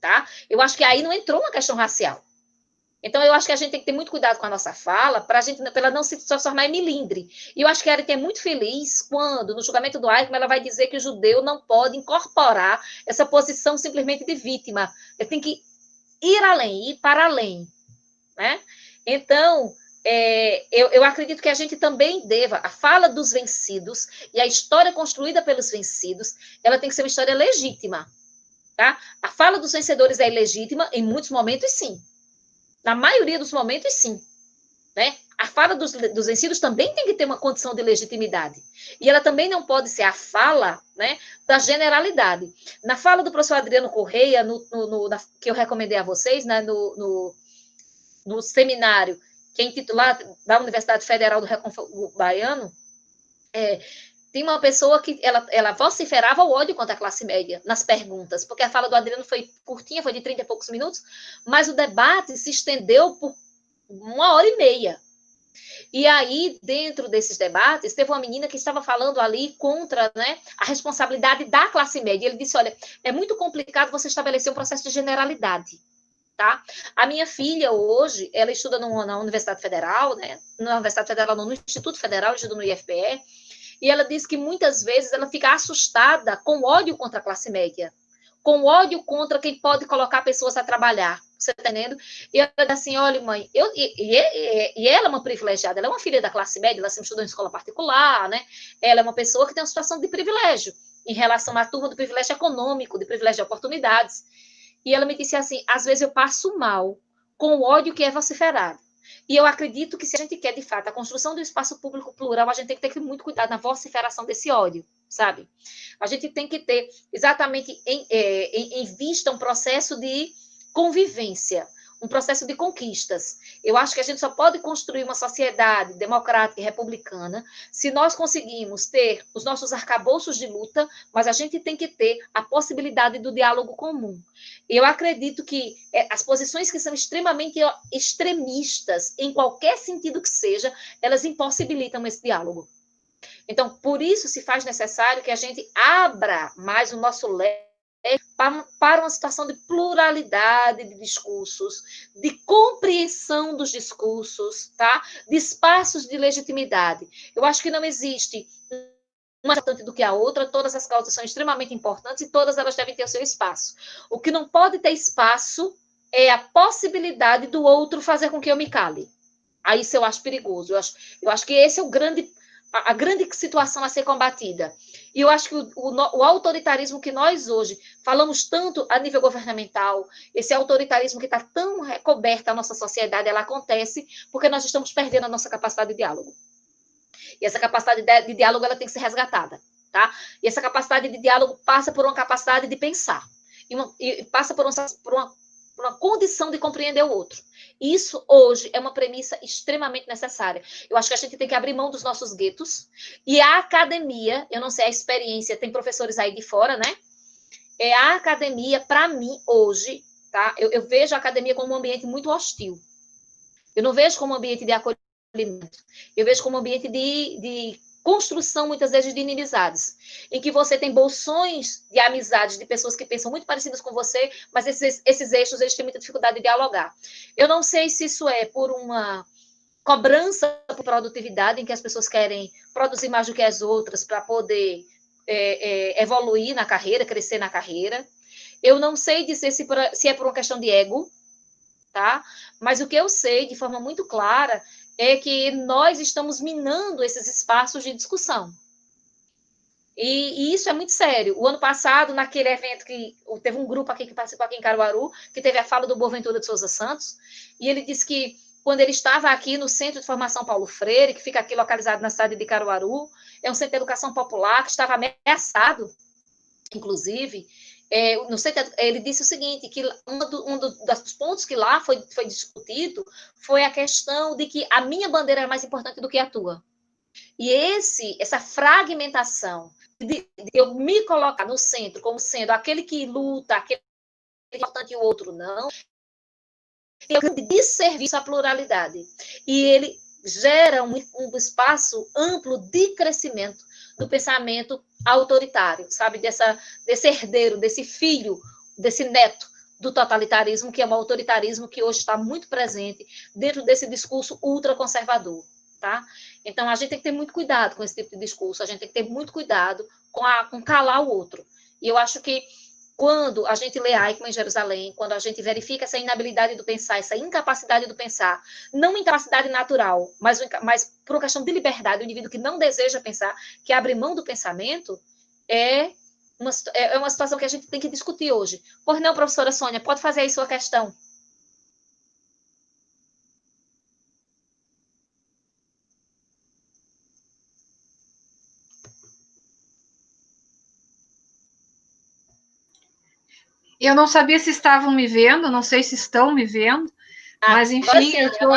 Tá? Eu acho que aí não entrou uma questão racial. Então, eu acho que a gente tem que ter muito cuidado com a nossa fala para ela não se transformar em milindre. E eu acho que a Eren é muito feliz quando, no julgamento do Eichmann, ela vai dizer que o judeu não pode incorporar essa posição simplesmente de vítima. Ele tem que ir além, ir para além. Né? Então, eu acredito que a gente também deva, a fala dos vencidos e a história construída pelos vencidos, ela tem que ser uma história legítima. Tá? A fala dos vencedores é ilegítima, em muitos momentos, sim. Na maioria dos momentos, sim. Né? A fala dos vencidos também tem que ter uma condição de legitimidade. E ela também não pode ser a fala, né, da generalidade. Na fala do professor Adriano Correia, que eu recomendei a vocês, né, no seminário que é intitulado da Universidade Federal do Recôncavo Baiano, tem uma pessoa que ela vociferava o ódio contra a classe média nas perguntas, porque a fala do Adriano foi curtinha, foi de 30 e poucos minutos, mas o debate se estendeu por 1h30. E aí, dentro desses debates, teve uma menina que estava falando ali contra, né, a responsabilidade da classe média. Ele disse, olha, é muito complicado você estabelecer um processo de generalidade. Tá? A minha filha, hoje, ela estuda na Universidade Federal, né, na Universidade Federal, no Instituto Federal, estuda no IFPE, e ela diz que muitas vezes ela fica assustada com ódio contra a classe média, com ódio contra quem pode colocar pessoas a trabalhar. Você está entendendo? E ela diz assim, olha, mãe, e ela é uma privilegiada, ela é uma filha da classe média, ela sempre estudou em escola particular, né? Ela é uma pessoa que tem uma situação de privilégio em relação à turma do privilégio econômico, de privilégio de oportunidades. E ela me disse assim, às vezes eu passo mal com o ódio que é vociferado. E eu acredito que se a gente quer, de fato, a construção do espaço público plural, a gente tem que ter muito cuidado na vociferação desse ódio, sabe? A gente tem que ter exatamente em vista um processo de convivência, um processo de conquistas. Eu acho que a gente só pode construir uma sociedade democrática e republicana se nós conseguimos ter os nossos arcabouços de luta, mas a gente tem que ter a possibilidade do diálogo comum. Eu acredito que as posições que são extremamente extremistas, em qualquer sentido que seja, elas impossibilitam esse diálogo. Então, por isso se faz necessário que a gente abra mais o nosso leque para uma situação de pluralidade de discursos, de compreensão dos discursos, tá? De espaços de legitimidade. Eu acho que não existe uma importante do que a outra, todas as causas são extremamente importantes e todas elas devem ter o seu espaço. O que não pode ter espaço é a possibilidade do outro fazer com que eu me cale. Aí isso eu acho perigoso. Eu acho que esse é a grande situação a ser combatida. E eu acho que o autoritarismo que nós hoje falamos tanto a nível governamental, esse autoritarismo que está tão recoberto a nossa sociedade, ela acontece porque nós estamos perdendo a nossa capacidade de diálogo. E essa capacidade de diálogo ela tem que ser resgatada. Tá? E essa capacidade de diálogo passa por uma capacidade de pensar. E passa por uma condição de compreender o outro. Isso, hoje, é uma premissa extremamente necessária. Eu acho que a gente tem que abrir mão dos nossos guetos. E a academia, eu não sei a experiência, tem professores aí de fora, né? A academia, para mim, hoje, tá? Eu vejo a academia como um ambiente muito hostil. Eu não vejo como um ambiente de acolhimento. Eu vejo como um ambiente de construção, muitas vezes, de inimizades, em que você tem bolsões de amizades de pessoas que pensam muito parecidas com você, mas esses eixos, eles têm muita dificuldade de dialogar. Eu não sei se isso é por uma cobrança por produtividade, em que as pessoas querem produzir mais do que as outras para poder evoluir na carreira, crescer na carreira. Eu não sei dizer se é por uma questão de ego, tá? Mas o que eu sei, de forma muito clara, é que nós estamos minando esses espaços de discussão. E isso é muito sério. O ano passado, naquele evento que teve um grupo aqui que participou aqui em Caruaru, que teve a fala do Boaventura de Souza Santos, e ele disse que quando ele estava aqui no Centro de Formação Paulo Freire, que fica aqui localizado na cidade de Caruaru, é um centro de educação popular que estava ameaçado, inclusive, não sei, ele disse o seguinte, que dos pontos que lá foi discutido foi a questão de que a minha bandeira era mais importante do que a tua. E essa fragmentação de eu me colocar no centro como sendo aquele que luta, aquele que é importante e o outro não, é um desserviço à pluralidade. E ele gera um espaço amplo de crescimento do pensamento autoritário, sabe? Desse herdeiro, desse filho, desse neto do totalitarismo, que é um autoritarismo que hoje está muito presente dentro desse discurso ultraconservador, tá? Então, a gente tem que ter muito cuidado com esse tipo de discurso, a gente tem que ter muito cuidado com calar o outro. E eu acho que quando a gente lê Eichmann em Jerusalém, quando a gente verifica essa inabilidade do pensar, essa incapacidade do pensar, não incapacidade natural, mas por uma questão de liberdade, o indivíduo que não deseja pensar, que abre mão do pensamento, é uma situação que a gente tem que discutir hoje. Pois não, professora Sônia, pode fazer aí sua questão. Eu não sabia se estavam me vendo, não sei se estão me vendo, mas enfim, eu estou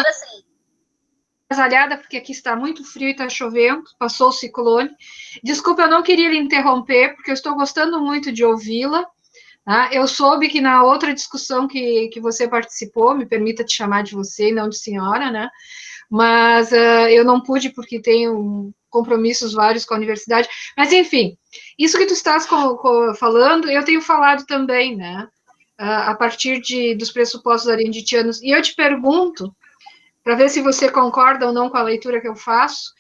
agasalhada porque aqui está muito frio e está chovendo, passou o ciclone. Desculpa, eu não queria lhe interromper, porque eu estou gostando muito de ouvi-la. Tá? Eu soube que na outra discussão que você participou, me permita te chamar de você e não de senhora, né? Mas eu não pude porque tenho compromissos vários com a universidade. Mas, enfim, isso que tu estás falando, eu tenho falado também, né? A partir dos pressupostos arendidianos. E eu te pergunto, para ver se você concorda ou não com a leitura que eu faço,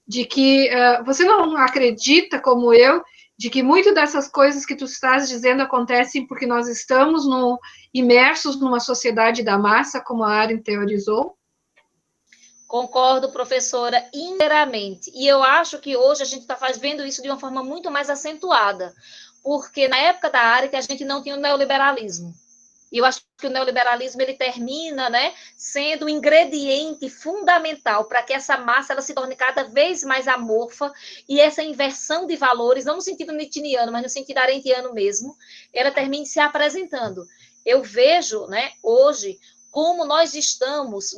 de que você não acredita, como eu, de que muitas dessas coisas que tu estás dizendo acontecem porque nós estamos imersos numa sociedade da massa, como a Arendt teorizou? Concordo, professora, inteiramente. E eu acho que hoje a gente está vendo isso de uma forma muito mais acentuada, porque na época da Arendt a gente não tinha o neoliberalismo. E eu acho que o neoliberalismo ele termina, né, sendo um ingrediente fundamental para que essa massa ela se torne cada vez mais amorfa e essa inversão de valores, não no sentido nietzscheano, mas no sentido arendtiano mesmo, ela termine se apresentando. Eu vejo, né, hoje como nós estamos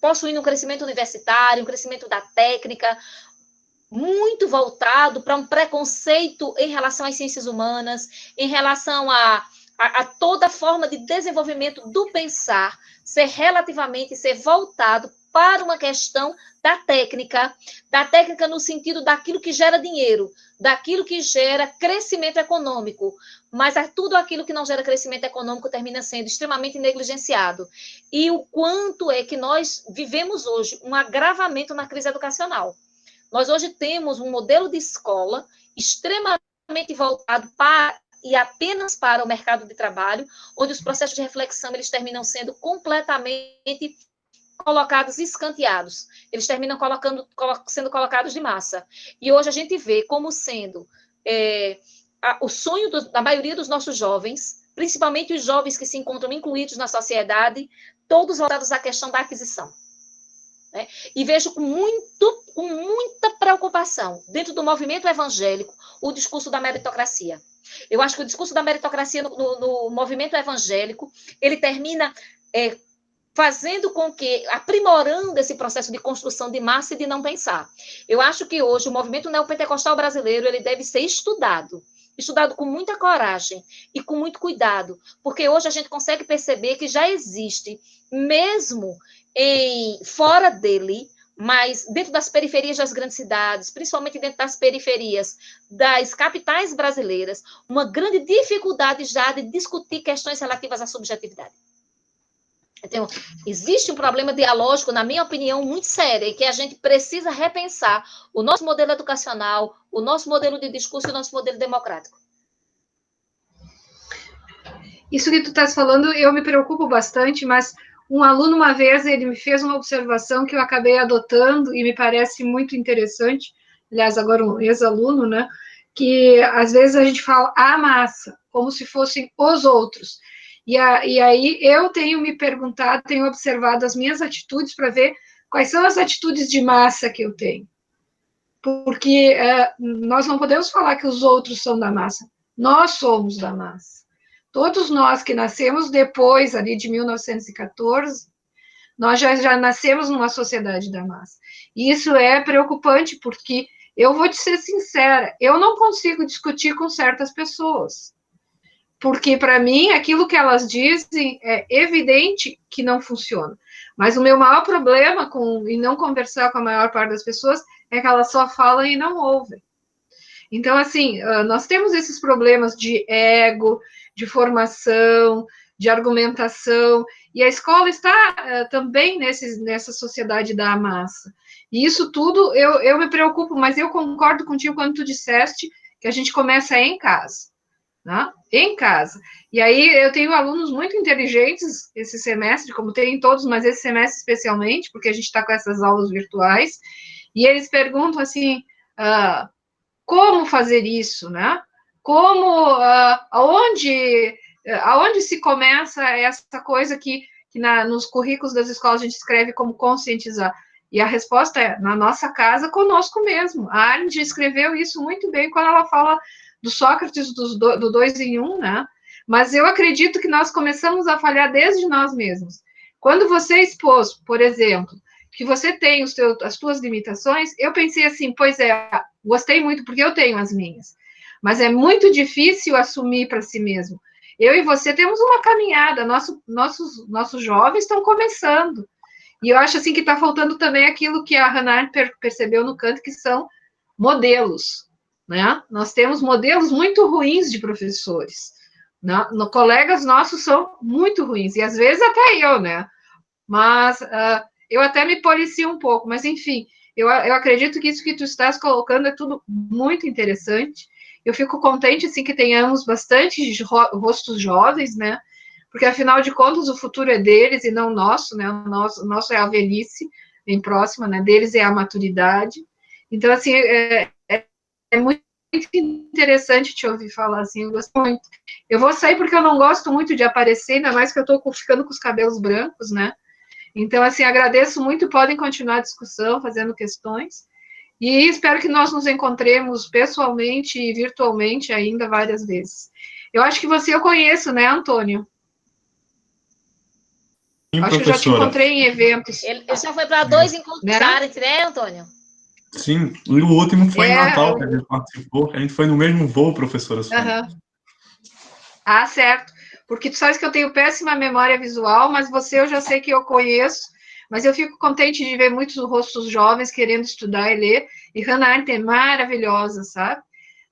possuindo um crescimento universitário, um crescimento da técnica, muito voltado para um preconceito em relação às ciências humanas, em relação a toda forma de desenvolvimento do pensar ser voltado para uma questão da técnica no sentido daquilo que gera dinheiro, daquilo que gera crescimento econômico, mas tudo aquilo que não gera crescimento econômico termina sendo extremamente negligenciado. E o quanto é que nós vivemos hoje um agravamento na crise educacional. Nós hoje temos um modelo de escola extremamente voltado para e apenas para o mercado de trabalho, onde os processos de reflexão eles terminam sendo completamente colocados escanteados. Eles terminam sendo colocados de massa. E hoje a gente vê como sendo o sonho da maioria dos nossos jovens, principalmente os jovens que se encontram incluídos na sociedade, todos voltados à questão da aquisição. Né? E vejo com muita preocupação, dentro do movimento evangélico, o discurso da meritocracia. Eu acho que o discurso da meritocracia no movimento evangélico, ele termina fazendo com que, aprimorando esse processo de construção de massa e de não pensar. Eu acho que hoje o movimento neopentecostal brasileiro, ele deve ser estudado com muita coragem e com muito cuidado, porque hoje a gente consegue perceber que já existe, mesmo fora dele, mas dentro das periferias das grandes cidades, principalmente dentro das periferias das capitais brasileiras, uma grande dificuldade já de discutir questões relativas à subjetividade. Então, existe um problema dialógico, na minha opinião, muito sério, e que a gente precisa repensar o nosso modelo educacional, o nosso modelo de discurso e o nosso modelo democrático. Isso que tu estás falando, eu me preocupo bastante, mas um aluno, uma vez, ele me fez uma observação que eu acabei adotando e me parece muito interessante, aliás, agora um ex-aluno, né, que às vezes a gente fala a massa, como se fossem os outros. E aí eu tenho me perguntado, tenho observado as minhas atitudes para ver quais são as atitudes de massa que eu tenho. Porque nós não podemos falar que os outros são da massa. Nós somos da massa. Todos nós que nascemos depois, ali de 1914, nós já nascemos numa sociedade da massa. E isso é preocupante, porque eu vou te ser sincera, eu não consigo discutir com certas pessoas. Porque, para mim, aquilo que elas dizem é evidente que não funciona. Mas o meu maior problema em não conversar com a maior parte das pessoas é que elas só falam e não ouvem. Então, assim, nós temos esses problemas de ego, de formação, de argumentação, e a escola está também nessa sociedade da massa. E isso tudo eu me preocupo, mas eu concordo contigo quando tu disseste que a gente começa em casa. Né? Em casa. E aí eu tenho alunos muito inteligentes esse semestre, como tem em todos, mas esse semestre especialmente, porque a gente está com essas aulas virtuais, e eles perguntam assim, como fazer isso, né? Como, aonde se começa essa coisa que nos currículos das escolas a gente escreve como conscientizar? E a resposta é, na nossa casa, conosco mesmo. A Arendt escreveu isso muito bem quando ela fala do Sócrates, do 2 em 1, né? Mas eu acredito que nós começamos a falhar desde nós mesmos. Quando você expôs, por exemplo, que você tem as suas limitações, eu pensei assim, pois é, gostei muito porque eu tenho as minhas. Mas é muito difícil assumir para si mesmo. Eu e você temos uma caminhada, nossos jovens estão começando. E eu acho assim que está faltando também aquilo que a Hannah Arendt percebeu no Kant, que são modelos. Né? Nós temos modelos muito ruins de professores. Né? Colegas nossos são muito ruins, e às vezes até eu, né? Mas eu até me policio um pouco, mas enfim, eu acredito que isso que tu estás colocando é tudo muito interessante. Eu fico contente, assim, que tenhamos bastante rostos jovens, né? Porque, afinal de contas, o futuro é deles e não nosso, né? O nosso é a velhice, bem próxima, né? Deles é a maturidade. Então, assim, é muito interessante te ouvir falar assim, eu gosto muito. Eu vou sair porque eu não gosto muito de aparecer, ainda mais que eu estou ficando com os cabelos brancos, né? Então, assim, agradeço muito, podem continuar a discussão, fazendo questões, e espero que nós nos encontremos pessoalmente e virtualmente ainda várias vezes. Eu acho que eu conheço, né, Antônio? Sim, acho que eu já te encontrei em eventos. Ele já foi para 2 encontros de Arendt, né, Antônio? Sim, e o último foi em Natal, que a gente participou, a gente foi no mesmo voo, professora Sônia. Ah, certo. Porque tu sabes que eu tenho péssima memória visual, mas você eu já sei que eu conheço, mas eu fico contente de ver muitos rostos jovens querendo estudar e ler, e Hannah Arendt é maravilhosa, sabe?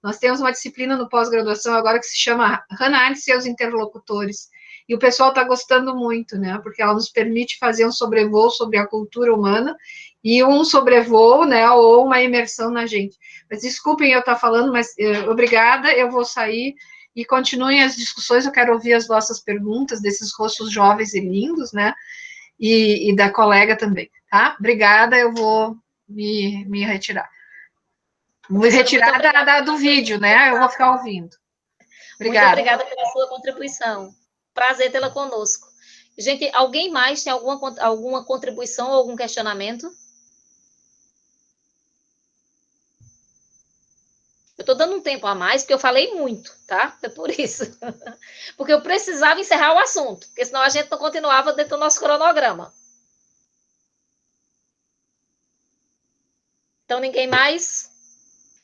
Nós temos uma disciplina no pós-graduação agora que se chama Hannah Arendt e seus interlocutores, e o pessoal está gostando muito, né? Porque ela nos permite fazer um sobrevoo sobre a cultura humana, e um sobrevoo, né, ou uma imersão na gente. Mas desculpem eu estar falando, mas obrigada, eu vou sair, e continuem as discussões, eu quero ouvir as vossas perguntas, desses rostos jovens e lindos, né, e da colega também, tá? Obrigada, eu vou me retirar. Vou me retirar do vídeo, né, eu vou ficar ouvindo. Obrigada. Muito obrigada pela sua contribuição. Prazer tê-la conosco. Gente, alguém mais tem alguma contribuição ou algum questionamento? Eu estou dando um tempo a mais, porque eu falei muito, tá? É por isso. Porque eu precisava encerrar o assunto, porque senão a gente não continuava dentro do nosso cronograma. Então, ninguém mais?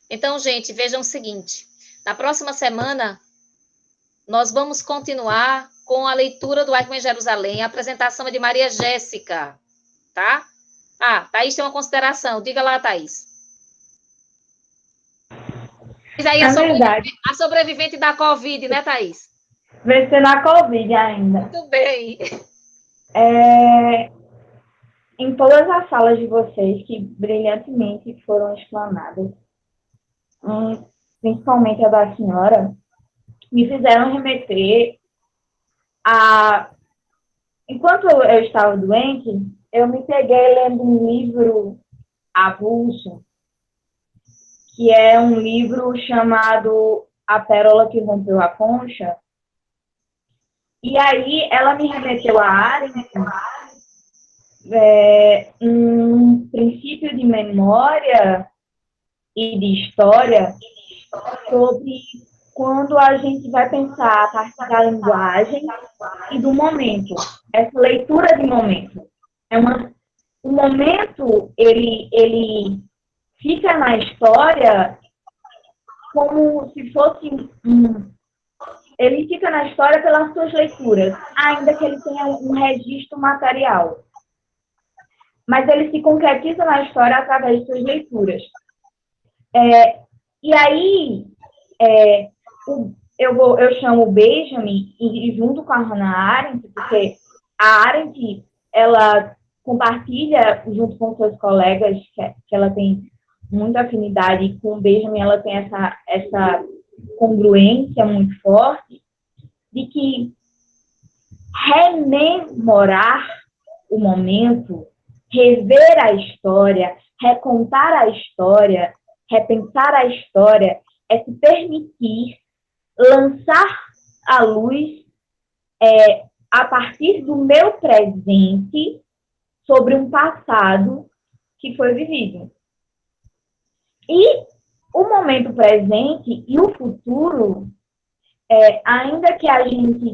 Então, gente, vejam o seguinte. Na próxima semana, nós vamos continuar com a leitura do Eichmann em Jerusalém, a apresentação é de Maria Jéssica, tá? Ah, Thaís tem uma consideração. Diga lá, Thaís. Mas aí a sobrevivente da Covid, né, Thaís? Vai ser na Covid ainda. Muito bem. Em todas as salas de vocês, que brilhantemente foram explanadas, principalmente a da senhora, me fizeram remeter a... Enquanto eu estava doente, eu me peguei lendo um livro avulso, que é um livro chamado A Pérola que Rompeu a Concha. E aí ela me remeteu a Arendt, um princípio de memória e de história sobre quando a gente vai pensar a partir da linguagem e do momento, essa leitura de momento. O momento, ele fica na história como se fosse ele fica na história pelas suas leituras, ainda que ele tenha um registro material. Mas ele se concretiza na história através de suas leituras. E aí, eu chamo o Benjamin, e junto com a Hannah Arendt, porque a Arendt, ela compartilha, junto com seus colegas, que ela tem muita afinidade, e com o Benjamin ela tem essa congruência muito forte, de que rememorar o momento, rever a história, recontar a história, repensar a história, é se permitir lançar a luz a partir do meu presente sobre um passado que foi vivido. E o momento presente e o futuro, ainda que a gente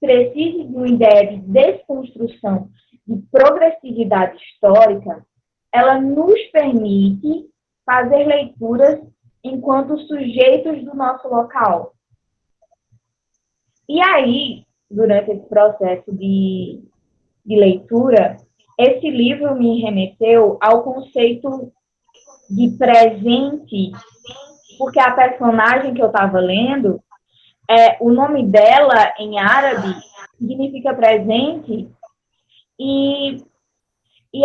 precise de uma ideia de desconstrução, de progressividade histórica, ela nos permite fazer leituras enquanto sujeitos do nosso local. E aí, durante esse processo de leitura, esse livro me remeteu ao conceito de presente, porque a personagem que eu estava lendo, o nome dela, em árabe, significa presente, e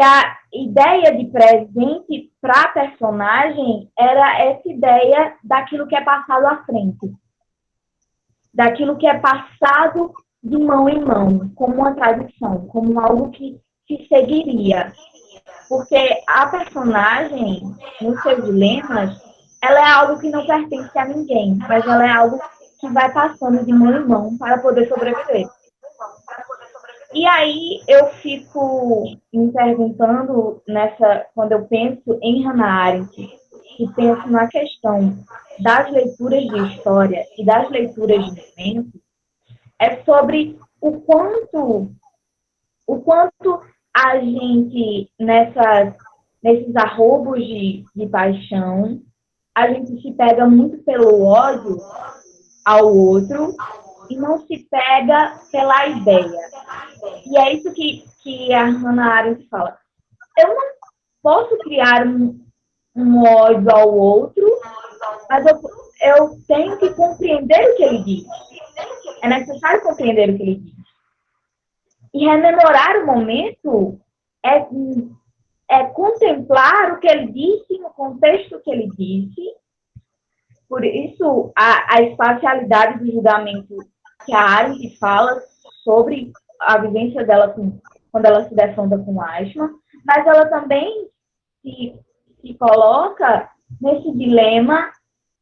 a ideia de presente para a personagem era essa ideia daquilo que é passado à frente, daquilo que é passado de mão em mão, como uma tradição, como algo que se seguiria. Porque a personagem, nos seus dilemas, ela é algo que não pertence a ninguém, mas ela é algo que vai passando de mão em mão para poder sobreviver. E aí eu fico me perguntando, quando eu penso em Hannah Arendt, e penso na questão das leituras de história e das leituras de momento, é sobre o quanto a gente, nesses arroubos de paixão, a gente se pega muito pelo ódio ao outro e não se pega pela ideia. E é isso que a Hannah Arendt fala. Eu não posso criar um ódio ao outro, mas eu tenho que compreender o que ele diz. É necessário compreender o que ele diz. E rememorar o momento é contemplar o que ele disse no contexto que ele disse. Por isso, a espacialidade do julgamento que a Arendt fala sobre a vivência dela quando ela se defronta com Eichmann, mas ela também se coloca nesse dilema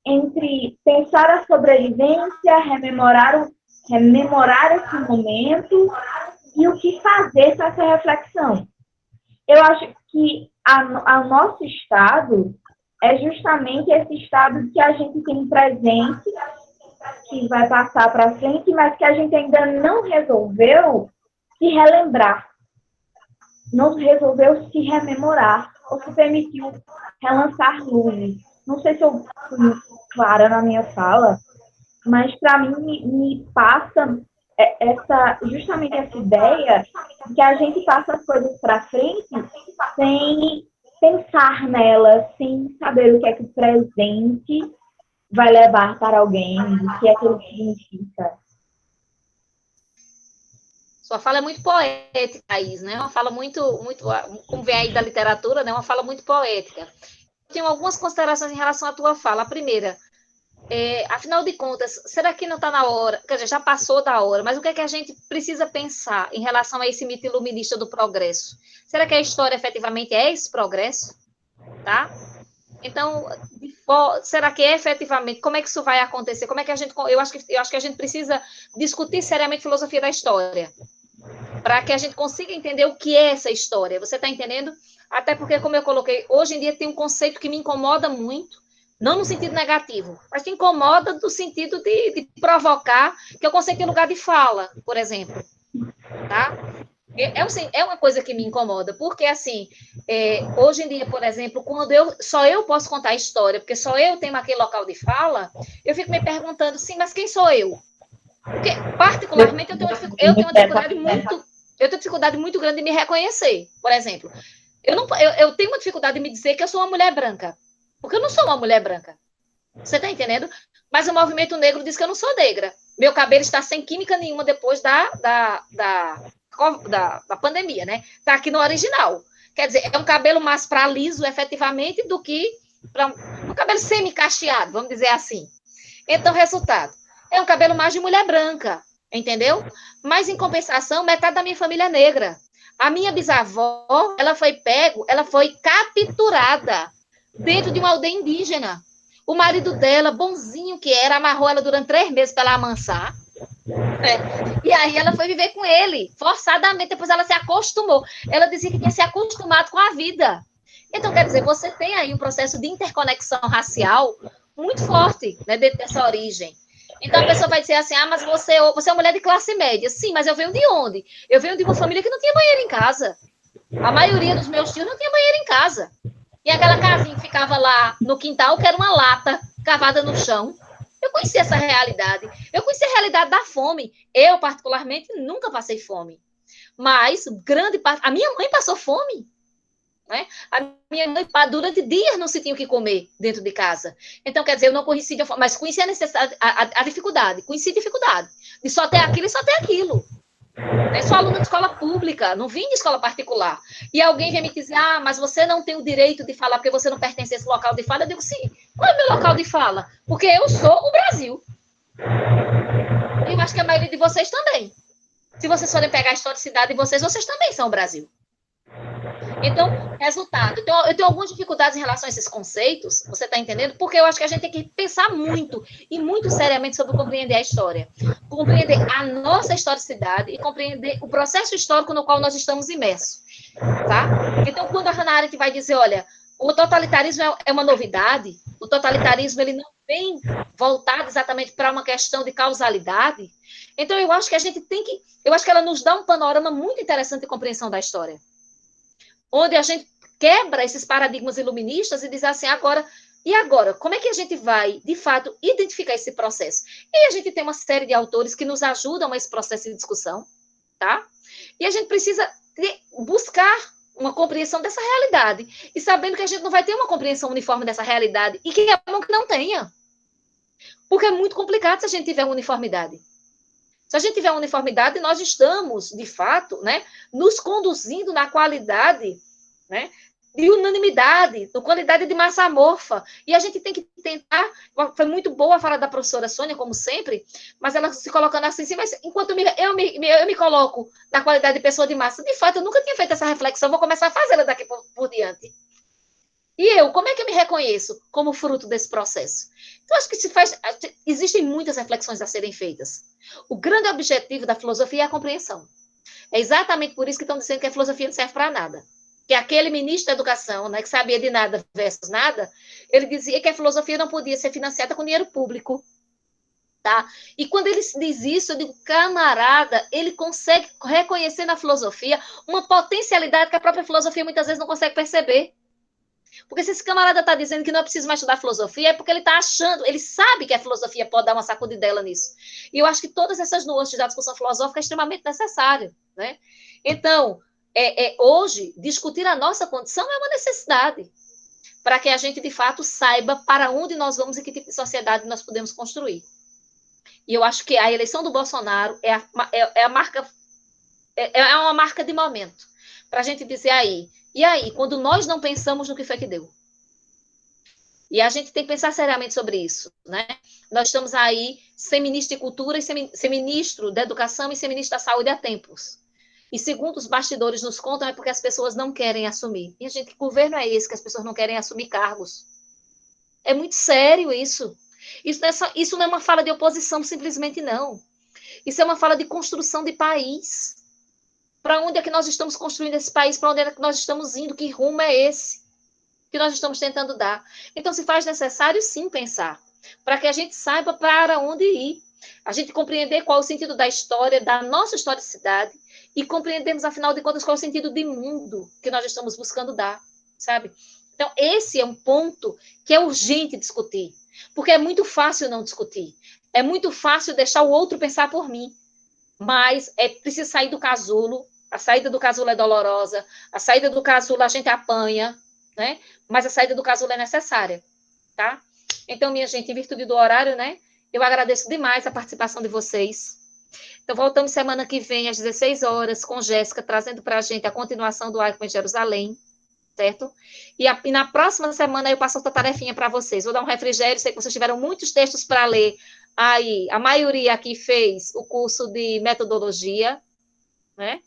entre pensar a sobrevivência, rememorar esse momento e o que fazer com essa reflexão. Eu acho que o nosso estado é justamente esse estado que a gente tem presente, que vai passar para frente, mas que a gente ainda não resolveu se relembrar, não resolveu se rememorar, ou se permitiu relançar luzes. Não sei se eu fui clara na minha fala, mas para mim me passa justamente essa ideia de que a gente passa as coisas para frente sem pensar nelas, sem saber o que é que o presente vai levar para alguém, o que é que ele significa. Sua fala é muito poética, Thaís, né? Uma fala muito, como vem aí da literatura, né? Uma fala muito poética. Eu tenho algumas considerações em relação à tua fala. A primeira, afinal de contas, será que não está na hora? Quer dizer, já passou da hora, mas o que é que a gente precisa pensar em relação a esse mito iluminista do progresso? Será que a história efetivamente é esse progresso? Tá? Então, será que efetivamente, como é que isso vai acontecer? Como é que eu acho que a gente precisa discutir seriamente filosofia da história, para que a gente consiga entender o que é essa história. Você está entendendo? Até porque, como eu coloquei, hoje em dia tem um conceito que me incomoda muito, Não no sentido negativo, mas te incomoda no sentido de provocar que eu consiga ter lugar de fala, por exemplo. Tá? É uma coisa que me incomoda, porque, assim, hoje em dia, por exemplo, quando só eu posso contar a história, porque só eu tenho aquele local de fala, eu fico me perguntando, sim, mas quem sou eu? Porque, particularmente, eu tenho uma dificuldade muito grande de me reconhecer, por exemplo. Eu tenho uma dificuldade de me dizer que eu sou uma mulher branca, porque eu não sou uma mulher branca. Você está entendendo? Mas o movimento negro diz que eu não sou negra. Meu cabelo está sem química nenhuma depois da pandemia, né? Está aqui no original. Quer dizer, é um cabelo mais para liso, efetivamente, do que para um cabelo semi-cacheado, vamos dizer assim. Então, resultado, é um cabelo mais de mulher branca, entendeu? Mas, em compensação, metade da minha família é negra. A minha bisavó, ela foi capturada dentro de uma aldeia indígena. O marido dela, bonzinho que era, amarrou ela durante 3 meses para ela amansar. E aí ela foi viver com ele, forçadamente, depois ela se acostumou. Ela dizia que tinha se acostumado com a vida. Então, quer dizer, você tem aí um processo de interconexão racial muito forte, né, dentro dessa origem. Então, a pessoa vai dizer assim, mas você é uma mulher de classe média. Sim, mas eu venho de onde? Eu venho de uma família que não tinha banheiro em casa. A maioria dos meus tios não tinha banheiro em casa. E aquela casinha que ficava lá no quintal, que era uma lata cavada no chão. Eu conheci essa realidade. Eu conheci a realidade da fome. Eu, particularmente, nunca passei fome. Mas, grande parte... A minha mãe passou fome. Né? A minha mãe, durante dias, não se tinha o que comer dentro de casa. Então, quer dizer, eu não conheci de forma... Mas conheci a necessidade, a dificuldade. Conheci dificuldade. De só ter aquilo e só ter aquilo. Eu sou aluna de escola pública, não vim de escola particular. E alguém vem me dizer, mas você não tem o direito de falar porque você não pertence a esse local de fala. Eu digo, sim, qual é o meu local de fala? Porque eu sou o Brasil. E eu acho que a maioria de vocês também. Se vocês forem pegar a historicidade de vocês também são o Brasil. Então, resultado. Eu tenho algumas dificuldades em relação a esses conceitos, você está entendendo? Porque eu acho que a gente tem que pensar muito, e muito seriamente sobre compreender a história. Compreender a nossa historicidade e compreender o processo histórico no qual nós estamos imersos. Tá? Então, quando a Hannah Arendt vai dizer, olha, o totalitarismo é uma novidade, o totalitarismo ele não vem voltado exatamente para uma questão de causalidade, então eu acho que a gente tem que... Eu acho que ela nos dá um panorama muito interessante de compreensão da história, onde a gente quebra esses paradigmas iluministas e diz assim, e agora? Como é que a gente vai, de fato, identificar esse processo? E a gente tem uma série de autores que nos ajudam a esse processo de discussão, tá? E a gente precisa buscar uma compreensão dessa realidade, e sabendo que a gente não vai ter uma compreensão uniforme dessa realidade, e que é bom que não tenha. Porque é muito complicado se a gente tiver uma uniformidade. Se a gente tiver uma uniformidade, nós estamos, de fato, né, nos conduzindo na qualidade, né, de unanimidade, na qualidade de massa amorfa. E a gente tem que tentar... Foi muito boa a fala da professora Sônia, como sempre, mas ela se colocando assim, mas enquanto eu me coloco na qualidade de pessoa de massa, de fato, eu nunca tinha feito essa reflexão, vou começar a fazê-la daqui por diante. E eu, como é que eu me reconheço como fruto desse processo? Então, acho que existem muitas reflexões a serem feitas. O grande objetivo da filosofia é a compreensão. É exatamente por isso que estão dizendo que a filosofia não serve para nada. Que aquele ministro da educação, né, que sabia de nada versus nada, ele dizia que a filosofia não podia ser financiada com dinheiro público. Tá? E quando ele diz isso, eu digo, camarada, ele consegue reconhecer na filosofia uma potencialidade que a própria filosofia muitas vezes não consegue perceber. Porque se esse camarada está dizendo que não é preciso mais estudar filosofia, é porque ele está achando, ele sabe que a filosofia pode dar uma sacudidela nisso. E eu acho que todas essas nuances da discussão filosófica é extremamente necessário, né? Então, hoje, discutir a nossa condição é uma necessidade, para que a gente, de fato, saiba para onde nós vamos e que tipo de sociedade nós podemos construir. E eu acho que a eleição do Bolsonaro é uma marca de momento, para a gente dizer aí, e aí, quando nós não pensamos no que foi que deu? E a gente tem que pensar seriamente sobre isso, né? Nós estamos aí sem ministro de Cultura, e sem ministro da Educação e sem ministro da Saúde há tempos. E segundo os bastidores nos contam, é porque as pessoas não querem assumir. E a gente, que governo é esse que as pessoas não querem assumir cargos? É muito sério isso. Isso não é uma fala de oposição, simplesmente não. Isso é uma fala de construção de país. Para onde é que nós estamos construindo esse país? Para onde é que nós estamos indo? Que rumo é esse? que nós estamos tentando dar. Então, se faz necessário, sim, pensar, para que a gente saiba para onde ir, a gente compreender qual é o sentido da história, da nossa historicidade, e compreendermos, afinal de contas, qual é o sentido de mundo que nós estamos buscando dar, sabe? Então, esse é um ponto que é urgente discutir, porque é muito fácil não discutir, é muito fácil deixar o outro pensar por mim, mas é preciso sair do casulo. A saída do casulo é dolorosa, a saída do casulo a gente apanha, né? Mas a saída do casulo é necessária, tá? Então, minha gente, em virtude do horário, né? Eu agradeço demais a participação de vocês. Então, voltamos semana que vem, às 16 horas, com Jéssica, trazendo para a gente a continuação do Arco em Jerusalém, certo? E na próxima semana eu passo outra tarefinha para vocês. Vou dar um refrigério, sei que vocês tiveram muitos textos para ler. Aí, a maioria aqui fez o curso de metodologia, né?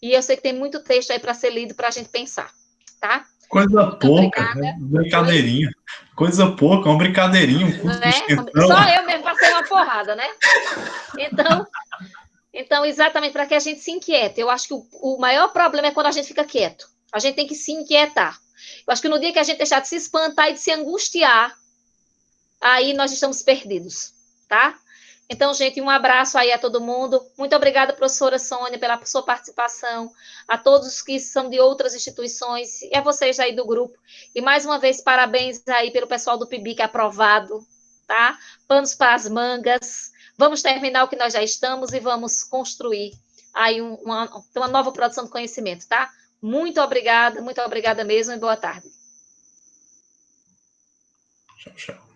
E eu sei que tem muito texto aí para ser lido para a gente pensar, tá? Coisa muito pouca, obrigada. né? Brincadeirinha. Coisa pouca, uma brincadeirinha, um curso de extensão. Só eu mesmo passei uma porrada, né? Então, exatamente, para que a gente se inquiete. Eu acho que o maior problema é quando a gente fica quieto. A gente tem que se inquietar. Eu acho que no dia que a gente deixar de se espantar e de se angustiar, aí nós estamos perdidos, tá? Então, gente, um abraço aí a todo mundo. Muito obrigada, professora Sônia, pela sua participação. A todos que são de outras instituições, e a vocês aí do grupo. E mais uma vez, parabéns aí pelo pessoal do PIBIC aprovado, tá? Panos para as mangas. Vamos terminar o que nós já estamos e vamos construir aí uma nova produção de conhecimento, tá? Muito obrigada mesmo e boa tarde. Tchau, tchau.